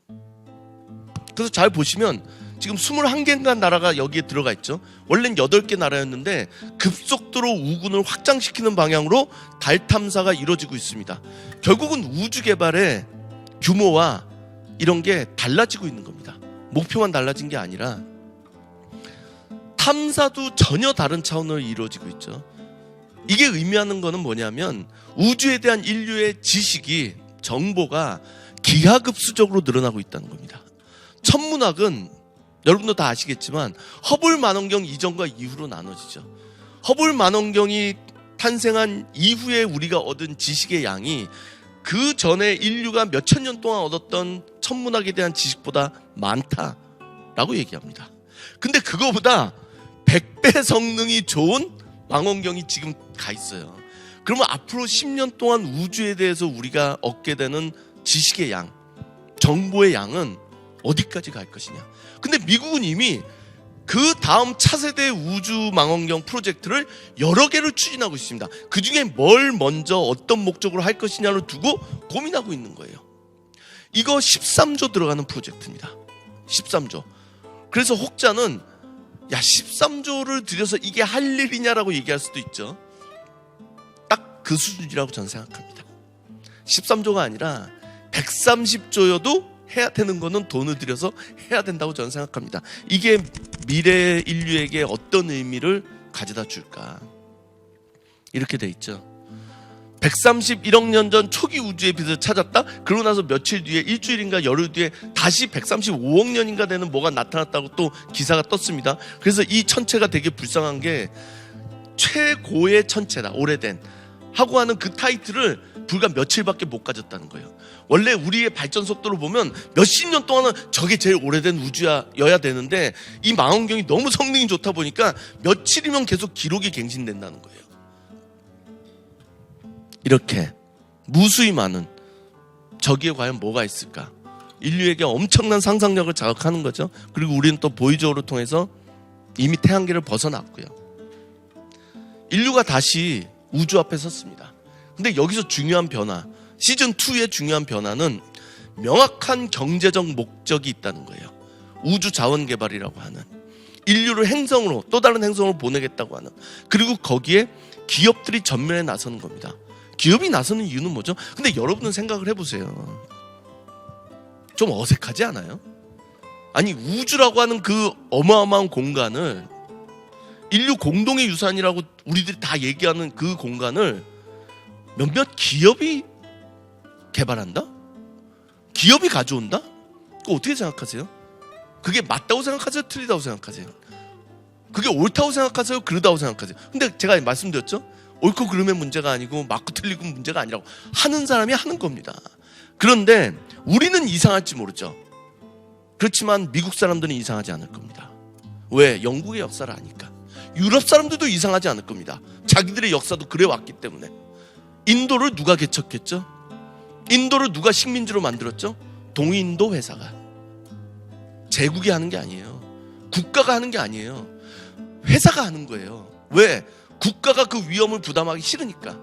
그래서 잘 보시면 지금 21개인가 나라가 여기에 들어가 있죠. 원래는 8개 나라였는데 급속도로 우군을 확장시키는 방향으로 달 탐사가 이루어지고 있습니다. 결국은 우주 개발의 규모와 이런 게 달라지고 있는 겁니다. 목표만 달라진 게 아니라 탐사도 전혀 다른 차원으로 이루어지고 있죠. 이게 의미하는 거는 뭐냐면 우주에 대한 인류의 지식이, 정보가 기하급수적으로 늘어나고 있다는 겁니다. 천문학은 여러분도 다 아시겠지만 허블 망원경 이전과 이후로 나눠지죠. 허블 망원경이 탄생한 이후에 우리가 얻은 지식의 양이 그 전에 인류가 몇천 년 동안 얻었던 천문학에 대한 지식보다 많다라고 얘기합니다. 근데 그거보다 100배 성능이 좋은 망원경이 지금 가 있어요. 그러면 앞으로 10년 동안 우주에 대해서 우리가 얻게 되는 지식의 양, 정보의 양은 어디까지 갈 것이냐. 근데 미국은 이미 그 다음 차세대 우주 망원경 프로젝트를 여러 개를 추진하고 있습니다. 그 중에 뭘 먼저 어떤 목적으로 할 것이냐를 두고 고민하고 있는 거예요. 이거 13조 들어가는 프로젝트입니다. 13조. 그래서 혹자는 13조를 들여서 이게 할 일이냐라고 얘기할 수도 있죠. 딱 그 수준이라고 저는 생각합니다. 13조가 아니라 130조여도 해야 되는 거는 돈을 들여서 해야 된다고 저는 생각합니다. 이게 미래 인류에게 어떤 의미를 가져다 줄까? 이렇게 돼 있죠. 131억 년 전 초기 우주의 빛을 찾았다. 그러고 나서 며칠 뒤에, 일주일인가 열흘 뒤에 다시 135억 년인가 되는 뭐가 나타났다고 또 기사가 떴습니다. 그래서 이 천체가 되게 불쌍한 게 최고의 천체다, 오래된 하고 하는 그 타이틀을 불과 며칠밖에 못 가졌다는 거예요. 원래 우리의 발전 속도를 보면 몇십 년 동안은 저게 제일 오래된 우주여야 되는데 이 망원경이 너무 성능이 좋다 보니까 며칠이면 계속 기록이 갱신된다는 거예요. 이렇게 무수히 많은, 저기에 과연 뭐가 있을까? 인류에게 엄청난 상상력을 자극하는 거죠. 그리고 우리는 또 보이저우를 통해서 이미 태양계를 벗어났고요. 인류가 다시 우주 앞에 섰습니다. 근데 여기서 중요한 변화, 시즌2의 중요한 변화는 명확한 경제적 목적이 있다는 거예요. 우주 자원 개발이라고 하는, 인류를 행성으로, 또 다른 행성으로 보내겠다고 하는, 그리고 거기에 기업들이 전면에 나서는 겁니다. 기업이 나서는 이유는 뭐죠? 근데 여러분은 생각을 해보세요. 좀 어색하지 않아요? 아니, 우주라고 하는 그 어마어마한 공간을, 인류 공동의 유산이라고 우리들이 다 얘기하는 그 공간을 몇몇 기업이 개발한다? 기업이 가져온다? 그거 어떻게 생각하세요? 그게 맞다고 생각하세요? 틀리다고 생각하세요? 그게 옳다고 생각하세요? 그르다고 생각하세요? 근데 제가 말씀드렸죠? 옳고 그름의 문제가 아니고 맞고 틀리고 문제가 아니라고, 하는 사람이 하는 겁니다. 그런데 우리는 이상할지 모르죠. 그렇지만 미국 사람들은 이상하지 않을 겁니다. 왜? 영국의 역사를 아니까. 유럽 사람들도 이상하지 않을 겁니다. 자기들의 역사도 그래 왔기 때문에. 인도를 누가 개척했죠? 인도를 누가 식민지로 만들었죠? 동인도 회사가. 제국이 하는 게 아니에요. 국가가 하는 게 아니에요. 회사가 하는 거예요. 왜? 국가가 그 위험을 부담하기 싫으니까.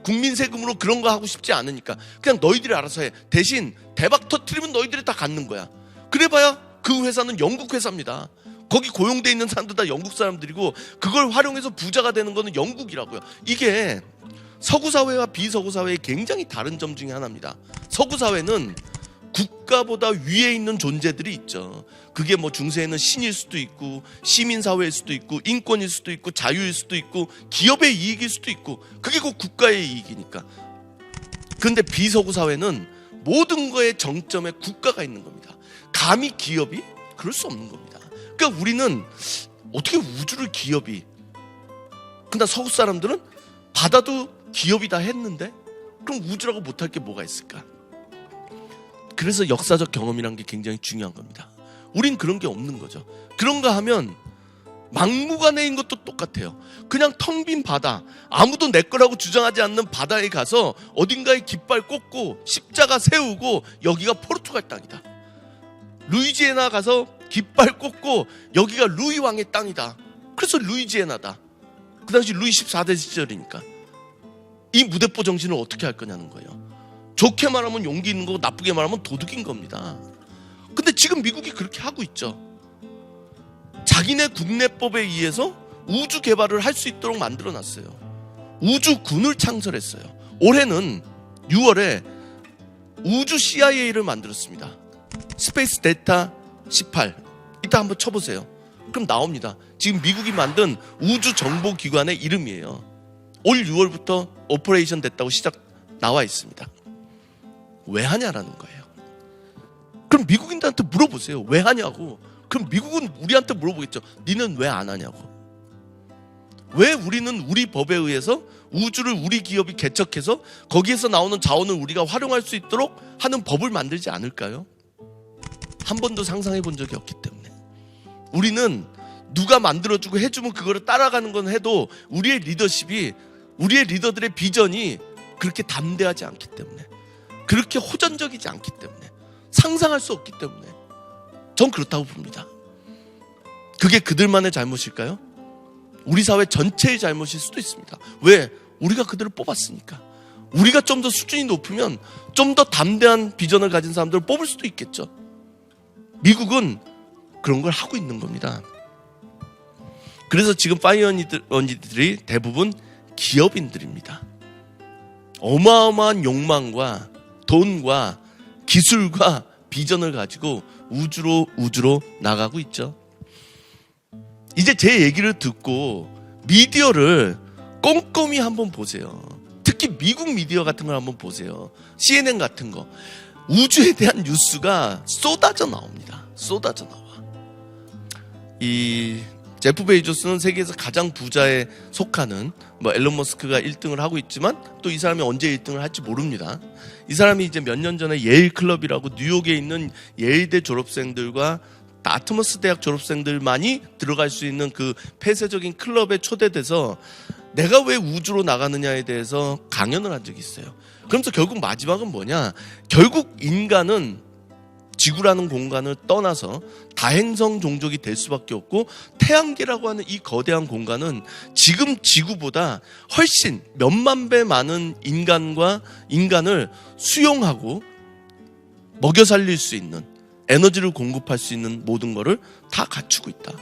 국민 세금으로 그런 거 하고 싶지 않으니까. 그냥 너희들이 알아서 해. 대신 대박 터뜨리면 너희들이 다 갖는 거야. 그래봐야 그 회사는 영국 회사입니다. 거기 고용돼 있는 사람들 다 영국 사람들이고, 그걸 활용해서 부자가 되는 거는 영국이라고요. 이게 서구 사회와 비서구 사회의 굉장히 다른 점 중에 하나입니다. 서구 사회는 국가보다 위에 있는 존재들이 있죠. 그게 뭐 중세에는 신일 수도 있고, 시민사회일 수도 있고, 인권일 수도 있고, 자유일 수도 있고, 기업의 이익일 수도 있고, 그게 곧 국가의 이익이니까. 그런데 비서구 사회는 모든 거의 정점에 국가가 있는 겁니다. 감히 기업이? 그럴 수 없는 겁니다. 그러니까 우리는 어떻게 우주를 기업이, 근데 서구 사람들은 바다도 기업이 다 했는데 그럼 우주라고 못할 게 뭐가 있을까? 그래서 역사적 경험이란 게 굉장히 중요한 겁니다. 우린 그런 게 없는 거죠. 그런가 하면 막무가내인 것도 똑같아요. 그냥 텅 빈 바다, 아무도 내 거라고 주장하지 않는 바다에 가서 어딘가에 깃발 꽂고 십자가 세우고 여기가 포르투갈 땅이다. 루이지애나 가서 깃발 꽂고 여기가 루이 왕의 땅이다. 그래서 루이지애나다. 그 당시 루이 14대 시절이니까. 이 무대뽀 정신을 어떻게 할 거냐는 거예요. 좋게 말하면 용기 있는 거고 나쁘게 말하면 도둑인 겁니다. 근데 지금 미국이 그렇게 하고 있죠. 자기네 국내법에 의해서 우주 개발을 할 수 있도록 만들어놨어요. 우주군을 창설했어요. 올해는 6월에 우주 CIA를 만들었습니다. 스페이스 데이터 18. 이따 한번 쳐보세요. 그럼 나옵니다. 지금 미국이 만든 우주정보기관의 이름이에요. 올 6월부터 오퍼레이션 됐다고 나와 있습니다. 왜 하냐라는 거예요. 그럼 미국인들한테 물어보세요. 왜 하냐고. 그럼 미국은 우리한테 물어보겠죠. 니는 왜 안 하냐고. 왜 우리는 우리 법에 의해서 우주를 우리 기업이 개척해서 거기에서 나오는 자원을 우리가 활용할 수 있도록 하는 법을 만들지 않을까요? 한 번도 상상해 본 적이 없기 때문에. 우리는 누가 만들어주고 해주면 그거를 따라가는 건 해도 우리의 리더십이, 우리의 리더들의 비전이 그렇게 담대하지 않기 때문에, 그렇게 호전적이지 않기 때문에, 상상할 수 없기 때문에 전 그렇다고 봅니다. 그게 그들만의 잘못일까요? 우리 사회 전체의 잘못일 수도 있습니다. 왜? 우리가 그들을 뽑았으니까. 우리가 좀 더 수준이 높으면 좀 더 담대한 비전을 가진 사람들을 뽑을 수도 있겠죠. 미국은 그런 걸 하고 있는 겁니다. 그래서 지금 파이어니들이 대부분 기업인들입니다. 어마어마한 욕망과 돈과 기술과 비전을 가지고 우주로 나가고 있죠. 이제 제 얘기를 듣고 미디어를 꼼꼼히 한번 보세요. 특히 미국 미디어 같은 걸 한번 보세요. CNN 같은 거. 우주에 대한 뉴스가 쏟아져 나옵니다. 쏟아져 나와. 이 제프 베이조스는 세계에서 가장 부자에 속하는, 앨런 머스크가 1등을 하고 있지만 또 이 사람이 언제 1등을 할지 모릅니다. 이 사람이 이제 몇 년 전에 예일 클럽이라고 뉴욕에 있는 예일대 졸업생들과 아트머스 대학 졸업생들만이 들어갈 수 있는 그 폐쇄적인 클럽에 초대돼서 내가 왜 우주로 나가느냐에 대해서 강연을 한 적이 있어요. 그러면서 결국 마지막은 뭐냐? 결국 인간은 지구라는 공간을 떠나서 다행성 종족이 될 수밖에 없고, 태양계라고 하는 이 거대한 공간은 지금 지구보다 훨씬 몇만 배 많은 인간을 수용하고 먹여 살릴 수 있는, 에너지를 공급할 수 있는 모든 거를 다 갖추고 있다.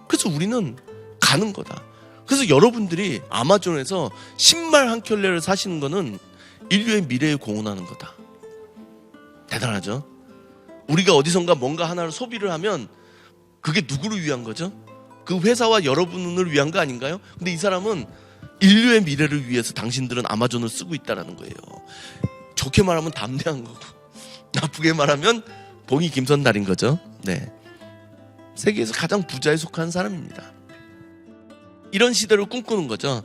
그래서 우리는 가는 거다. 그래서 여러분들이 아마존에서 신발 한 켤레를 사시는 거는 인류의 미래에 공헌하는 거다. 대단하죠? 우리가 어디선가 뭔가 하나를 소비를 하면 그게 누구를 위한 거죠? 그 회사와 여러분을 위한 거 아닌가요? 근데 이 사람은 인류의 미래를 위해서 당신들은 아마존을 쓰고 있다는 거예요. 좋게 말하면 담대한 거고, 나쁘게 말하면 봉이 김선달인 거죠. 네. 세계에서 가장 부자에 속한 사람입니다. 이런 시대를 꿈꾸는 거죠.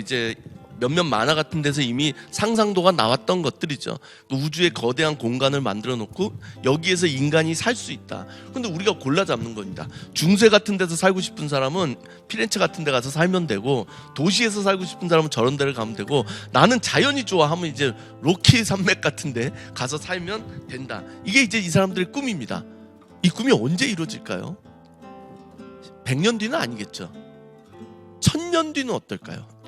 이제 몇몇 만화 같은 데서 이미 상상도가 나왔던 것들이죠. 그 우주의 거대한 공간을 만들어 놓고 여기에서 인간이 살 수 있다. 근데 우리가 골라 잡는 겁니다. 중세 같은 데서 살고 싶은 사람은 피렌체 같은 데 가서 살면 되고, 도시에서 살고 싶은 사람은 저런 데를 가면 되고, 나는 자연이 좋아 하면 이제 로키 산맥 같은 데 가서 살면 된다. 이게 이제 이 사람들의 꿈입니다. 이 꿈이 언제 이루어질까요? 100년 뒤는 아니겠죠. 1000년 뒤는 어떨까요?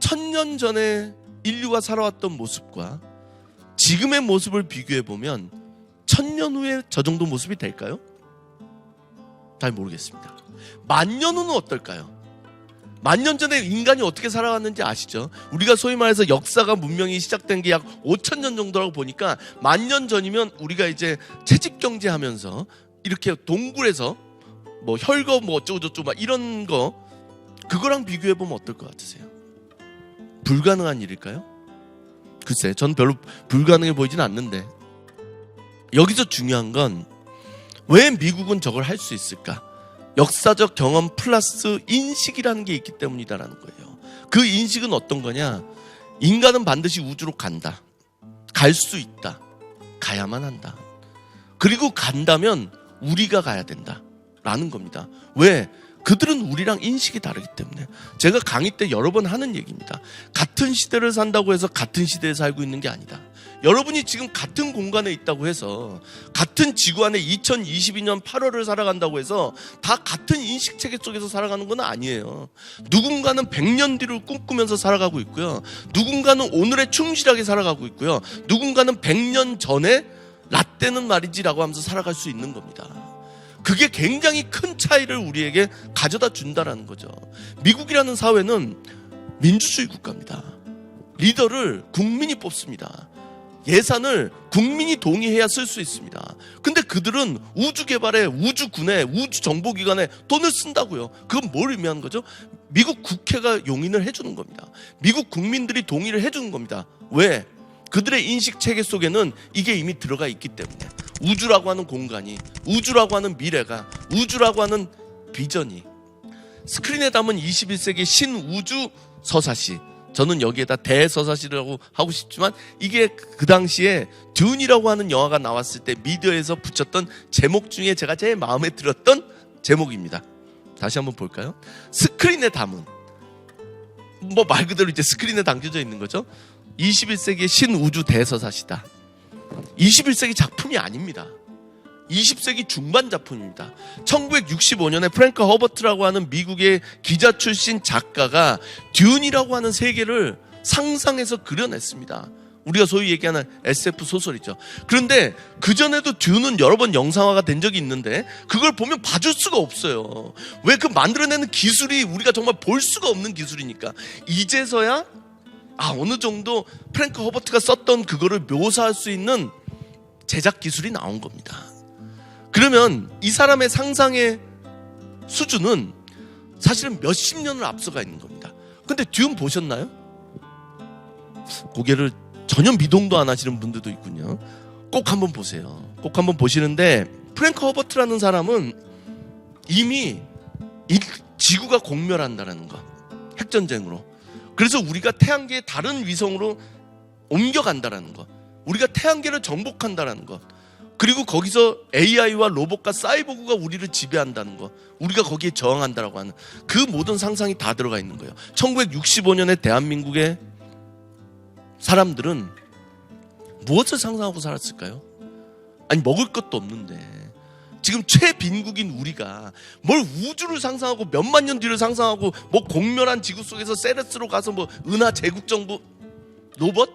1000년 전에 인류가 살아왔던 모습과 지금의 모습을 비교해보면 1000년 후에 저 정도 모습이 될까요? 잘 모르겠습니다. 10,000년 후는 어떨까요? 10,000년 전에 인간이 어떻게 살아왔는지 아시죠? 우리가 소위 말해서 역사가 문명이 시작된 게 약 5,000년 정도라고 보니까 10,000년 전이면 우리가 이제 채집경제 하면서 이렇게 동굴에서 혈거 어쩌고저쩌고 막 이런 거, 그거랑 비교해보면 어떨 것 같으세요? 불가능한 일일까요? 글쎄, 전 별로 불가능해 보이진 않는데, 여기서 중요한 건 왜 미국은 저걸 할 수 있을까? 역사적 경험 플러스 인식이라는 게 있기 때문이다라는 거예요. 그 인식은 어떤 거냐? 인간은 반드시 우주로 간다. 갈 수 있다. 가야만 한다. 그리고 간다면 우리가 가야 된다. 라는 겁니다. 왜? 그들은 우리랑 인식이 다르기 때문에. 제가 강의 때 여러 번 하는 얘기입니다. 같은 시대를 산다고 해서 같은 시대에 살고 있는 게 아니다. 여러분이 지금 같은 공간에 있다고 해서, 같은 지구 안에 2022년 8월을 살아간다고 해서 다 같은 인식체계 속에서 살아가는 건 아니에요. 누군가는 100년 뒤를 꿈꾸면서 살아가고 있고요. 누군가는 오늘에 충실하게 살아가고 있고요. 누군가는 100년 전에 라떼는 말이지라고 하면서 살아갈 수 있는 겁니다. 그게 굉장히 큰 차이를 우리에게 가져다 준다라는 거죠. 미국이라는 사회는 민주주의 국가입니다. 리더를 국민이 뽑습니다. 예산을 국민이 동의해야 쓸 수 있습니다. 근데 그들은 우주 개발에, 우주군에, 우주정보기관에 돈을 쓴다고요. 그건 뭘 의미하는 거죠? 미국 국회가 용인을 해주는 겁니다. 미국 국민들이 동의를 해주는 겁니다. 왜? 그들의 인식 체계 속에는 이게 이미 들어가 있기 때문에. 우주라고 하는 공간이, 우주라고 하는 미래가, 우주라고 하는 비전이 스크린에 담은 21세기 신우주 서사시, 저는 여기에다 대서사시라고 하고 싶지만 이게 그 당시에 듄이라고 하는 영화가 나왔을 때 미디어에서 붙였던 제목 중에 제가 제일 마음에 들었던 제목입니다. 다시 한번 볼까요? 스크린에 담은, 뭐 말 그대로 이제 스크린에 담겨져 있는 거죠. 21세기의 신우주 대서사시다. 21세기 작품이 아닙니다. 20세기 중반 작품입니다. 1965년에 프랭크 허버트라고 하는 미국의 기자 출신 작가가 듄이라고 하는 세계를 상상해서 그려냈습니다. 우리가 소위 얘기하는 SF 소설이죠. 그런데 그전에도 듄은 여러 번 영상화가 된 적이 있는데 그걸 보면 봐줄 수가 없어요. 왜? 그 만들어내는 기술이 우리가 정말 볼 수가 없는 기술이니까. 이제서야 어느 정도 프랭크 허버트가 썼던 그거를 묘사할 수 있는 제작 기술이 나온 겁니다. 그러면 이 사람의 상상의 수준은 사실은 몇십 년을 앞서가 있는 겁니다. 근데 듄 보셨나요? 고개를 전혀 미동도 안 하시는 분들도 있군요. 꼭 한번 보세요. 꼭 한번 보시는데 프랭크 허버트라는 사람은 이미 지구가 공멸한다는 거, 핵전쟁으로. 그래서 우리가 태양계의 다른 위성으로 옮겨간다는 거, 우리가 태양계를 정복한다는 것, 그리고 거기서 AI와 로봇과 사이보그가 우리를 지배한다는 거, 우리가 거기에 저항한다라고 하는 그 모든 상상이 다 들어가 있는 거예요. 1965년에 대한민국의 사람들은 무엇을 상상하고 살았을까요? 아니, 먹을 것도 없는데 지금 최빈국인 우리가 뭘 우주를 상상하고 몇만 년 뒤를 상상하고 뭐 공멸한 지구 속에서 세레스로 가서 뭐 은하 제국정부 로봇?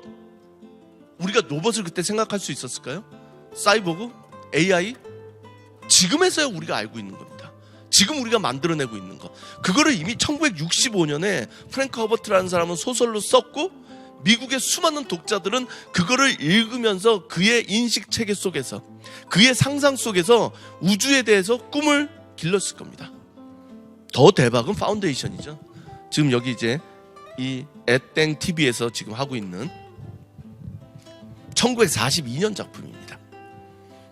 우리가 로봇을 그때 생각할 수 있었을까요? 사이보그? AI? 지금에서야 우리가 알고 있는 겁니다. 지금 우리가 만들어내고 있는 거. 그거를 이미 1965년에 프랭크 허버트라는 사람은 소설로 썼고 미국의 수많은 독자들은 그거를 읽으면서 그의 인식 체계 속에서, 그의 상상 속에서 우주에 대해서 꿈을 길렀을 겁니다. 더 대박은 파운데이션이죠. 지금 여기 이제 이 @땡 TV에서 지금 하고 있는 1942년 작품입니다.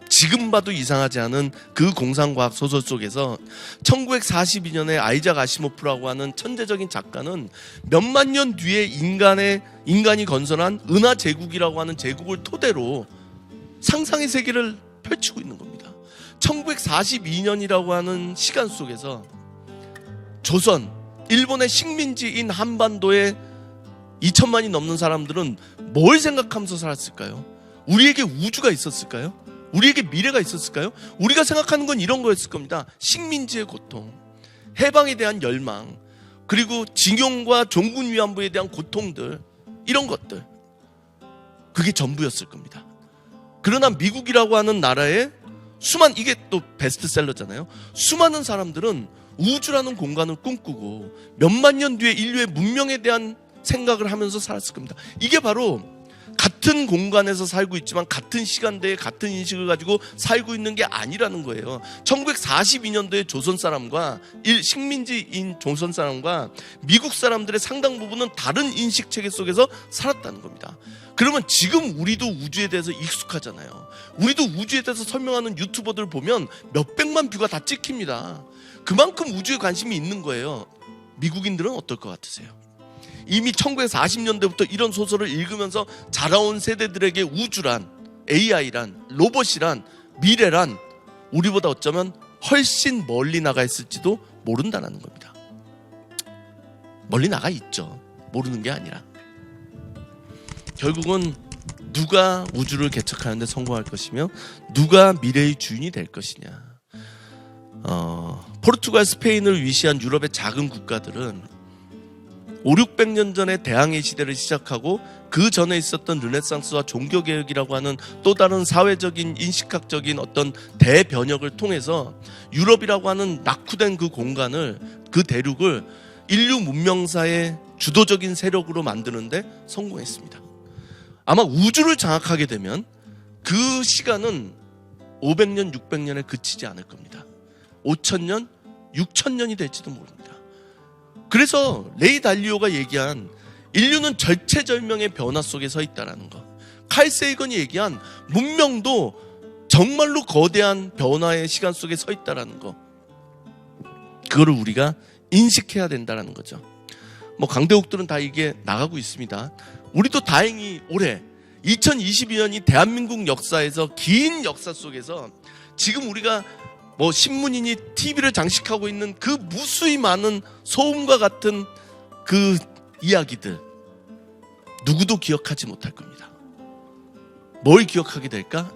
지금 봐도 이상하지 않은 그 공상과학 소설 속에서 1942년에 아이작 아시모프라고 하는 천재적인 작가는 몇만 년 뒤에 인간이 건설한 은하 제국이라고 하는 제국을 토대로 상상의 세계를 펼치고 있는 겁니다. 1942년이라고 하는 시간 속에서 조선, 일본의 식민지인 한반도에 2천만이 넘는 사람들은 뭘 생각하면서 살았을까요? 우리에게 우주가 있었을까요? 우리에게 미래가 있었을까요? 우리가 생각하는 건 이런 거였을 겁니다. 식민지의 고통, 해방에 대한 열망, 그리고 징용과 종군 위안부에 대한 고통들, 이런 것들, 그게 전부였을 겁니다. 그러나 미국이라고 하는 나라에 이게 또 베스트셀러잖아요. 수많은 사람들은 우주라는 공간을 꿈꾸고 몇만 년 뒤에 인류의 문명에 대한 생각을 하면서 살았을 겁니다. 이게 바로 같은 공간에서 살고 있지만 같은 시간대에 같은 인식을 가지고 살고 있는 게 아니라는 거예요. 1942년도에 조선 사람과 식민지인 조선 사람과 미국 사람들의 상당 부분은 다른 인식 체계 속에서 살았다는 겁니다. 그러면 지금 우리도 우주에 대해서 익숙하잖아요. 우리도 우주에 대해서 설명하는 유튜버들 보면 몇백만 뷰가 다 찍힙니다. 그만큼 우주에 관심이 있는 거예요. 미국인들은 어떨 것 같으세요? 이미 1940년대부터 이런 소설을 읽으면서 자라온 세대들에게 우주란, AI란, 로봇이란, 미래란 우리보다 어쩌면 훨씬 멀리 나가 있을지도 모른다는 겁니다. 멀리 나가 있죠. 모르는 게 아니라. 결국은 누가 우주를 개척하는 데 성공할 것이며 누가 미래의 주인이 될 것이냐. 포르투갈, 스페인을 위시한 유럽의 작은 국가들은 500~600년 전에 대항해 시대를 시작하고 그 전에 있었던 르네상스와 종교개혁이라고 하는 또 다른 사회적인 인식학적인 어떤 대변혁을 통해서 유럽이라고 하는 낙후된 그 공간을, 그 대륙을 인류 문명사의 주도적인 세력으로 만드는데 성공했습니다. 아마 우주를 장악하게 되면 그 시간은 500년, 600년에 그치지 않을 겁니다. 5000년, 6000년이 될지도 모릅니다. 그래서 레이 달리오가 얘기한 인류는 절체절명의 변화 속에 서 있다는 거, 칼 세이건이 얘기한 문명도 정말로 거대한 변화의 시간 속에 서 있다는 거, 그거를 우리가 인식해야 된다는 거죠. 뭐 강대국들은 다 이게 나가고 있습니다. 우리도 다행히 올해 2022년이 대한민국 역사에서, 긴 역사 속에서 지금 우리가 뭐 신문이니 TV를 장식하고 있는 그 무수히 많은 소음과 같은 그 이야기들, 누구도 기억하지 못할 겁니다. 뭘 기억하게 될까?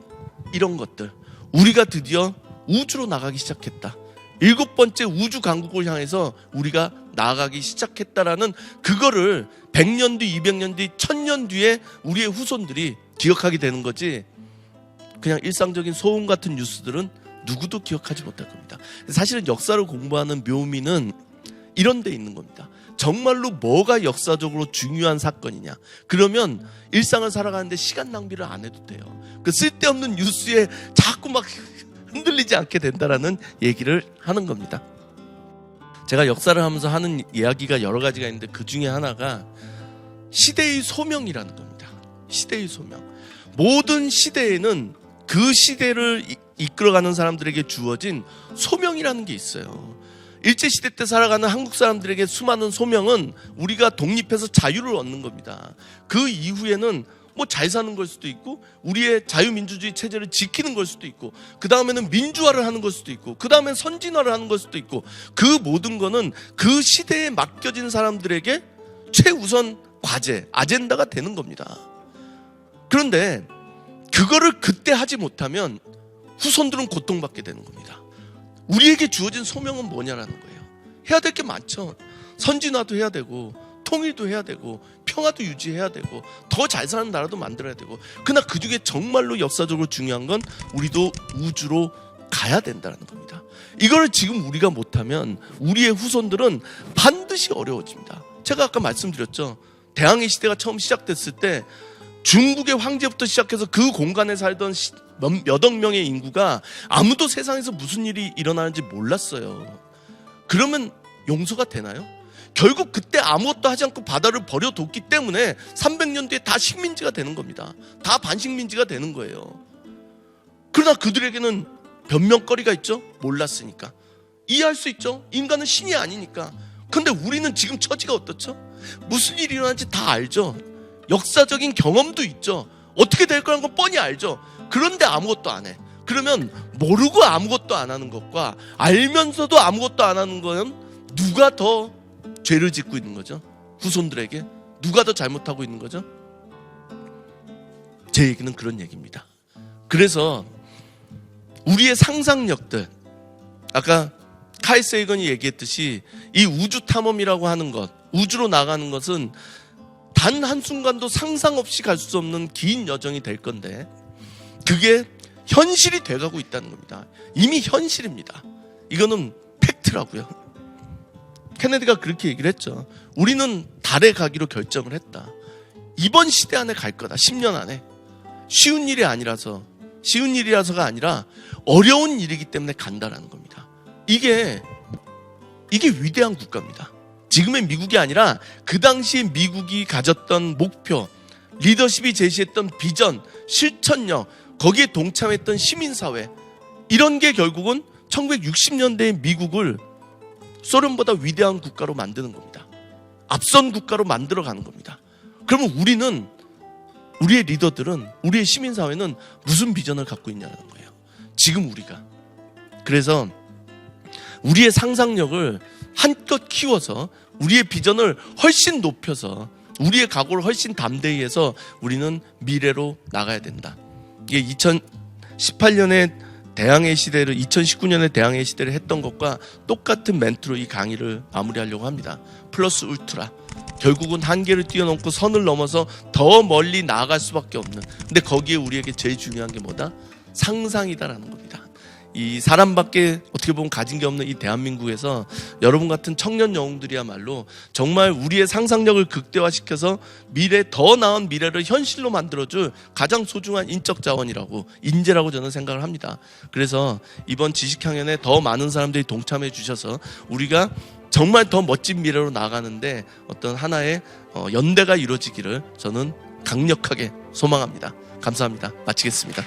이런 것들. 우리가 드디어 우주로 나가기 시작했다. 7번째 우주 강국을 향해서 우리가 나아가기 시작했다라는 그거를 100년 뒤, 200년 뒤, 1000년 뒤에 우리의 후손들이 기억하게 되는 거지, 그냥 일상적인 소음 같은 뉴스들은 누구도 기억하지 못할 겁니다. 사실은 역사를 공부하는 묘미는 이런 데 있는 겁니다. 정말로 뭐가 역사적으로 중요한 사건이냐, 그러면 일상을 살아가는데 시간 낭비를 안 해도 돼요. 그 쓸데없는 뉴스에 자꾸 막 흔들리지 않게 된다라는 얘기를 하는 겁니다. 제가 역사를 하면서 하는 이야기가 여러 가지가 있는데 그 중에 하나가 시대의 소명이라는 겁니다. 시대의 소명. 모든 시대에는 그 시대를 이끌어가는 사람들에게 주어진 소명이라는 게 있어요. 일제시대 때 살아가는 한국 사람들에게 수많은 소명은 우리가 독립해서 자유를 얻는 겁니다. 그 이후에는 뭐 잘 사는 걸 수도 있고, 우리의 자유민주주의 체제를 지키는 걸 수도 있고, 그 다음에는 민주화를 하는 걸 수도 있고, 그 다음엔 선진화를 하는 걸 수도 있고, 그 모든 거는 그 시대에 맡겨진 사람들에게 최우선 과제, 아젠다가 되는 겁니다. 그런데 그거를 그때 하지 못하면 후손들은 고통받게 되는 겁니다. 우리에게 주어진 소명은 뭐냐라는 거예요. 해야 될 게 많죠. 선진화도 해야 되고, 통일도 해야 되고, 평화도 유지해야 되고, 더 잘 사는 나라도 만들어야 되고, 그러나 그 중에 정말로 역사적으로 중요한 건 우리도 우주로 가야 된다는 겁니다. 이걸 지금 우리가 못하면 우리의 후손들은 반드시 어려워집니다. 제가 아까 말씀드렸죠. 대항해 시대가 처음 시작됐을 때 중국의 황제부터 시작해서 그 공간에 살던 몇억 명의 인구가 아무도 세상에서 무슨 일이 일어나는지 몰랐어요. 그러면 용서가 되나요? 결국 그때 아무것도 하지 않고 바다를 버려뒀기 때문에 300년 뒤에 다 식민지가 되는 겁니다. 다 반식민지가 되는 거예요. 그러나 그들에게는 변명거리가 있죠? 몰랐으니까. 이해할 수 있죠? 인간은 신이 아니니까. 근데 우리는 지금 처지가 어떻죠? 무슨 일이 일어나는지 다 알죠? 역사적인 경험도 있죠? 어떻게 될 거라는 건 뻔히 알죠? 그런데 아무것도 안 해. 그러면 모르고 아무것도 안 하는 것과 알면서도 아무것도 안 하는 건 누가 더 죄를 짓고 있는 거죠? 후손들에게 누가 더 잘못하고 있는 거죠? 제 얘기는 그런 얘기입니다. 그래서 우리의 상상력들, 아까 칼 세이건이 얘기했듯이 이 우주 탐험이라고 하는 것, 우주로 나가는 것은 단 한순간도 상상 없이 갈 수 없는 긴 여정이 될 건데, 그게 현실이 돼가고 있다는 겁니다. 이미 현실입니다. 이거는 팩트라고요. 케네디가 그렇게 얘기를 했죠. 우리는 달에 가기로 결정을 했다. 이번 시대 안에 갈 거다. 10년 안에. 쉬운 일이 아니라서, 쉬운 일이라서가 아니라 어려운 일이기 때문에 간다라는 겁니다. 이게 위대한 국가입니다. 지금의 미국이 아니라 그 당시에 미국이 가졌던 목표, 리더십이 제시했던 비전, 실천력, 거기에 동참했던 시민사회, 이런 게 결국은 1960년대의 미국을 소련보다 위대한 국가로 만드는 겁니다. 앞선 국가로 만들어가는 겁니다. 그러면 우리의 리더들은, 우리의 시민사회는 무슨 비전을 갖고 있냐는 거예요. 지금 우리가. 그래서 우리의 상상력을 한껏 키워서 우리의 비전을 훨씬 높여서 우리의 각오를 훨씬 담대히 해서 우리는 미래로 나가야 된다. 이게 2018년에 대항해 시대를, 2019년에 대항해 시대를 했던 것과 똑같은 멘트로 이 강의를 마무리하려고 합니다. 플러스 울트라. 결국은 한계를 뛰어넘고 선을 넘어서 더 멀리 나아갈 수밖에 없는, 근데 거기에 우리에게 제일 중요한 게 뭐다? 상상이다라는 겁니다. 이 사람밖에 어떻게 보면 가진 게 없는 이 대한민국에서 여러분 같은 청년 영웅들이야말로 정말 우리의 상상력을 극대화시켜서 더 나은 미래를 현실로 만들어줄 가장 소중한 인적 자원이라고, 인재라고 저는 생각을 합니다. 그래서 이번 지식향연에 더 많은 사람들이 동참해 주셔서 우리가 정말 더 멋진 미래로 나아가는데 어떤 하나의 연대가 이루어지기를 저는 강력하게 소망합니다. 감사합니다. 마치겠습니다.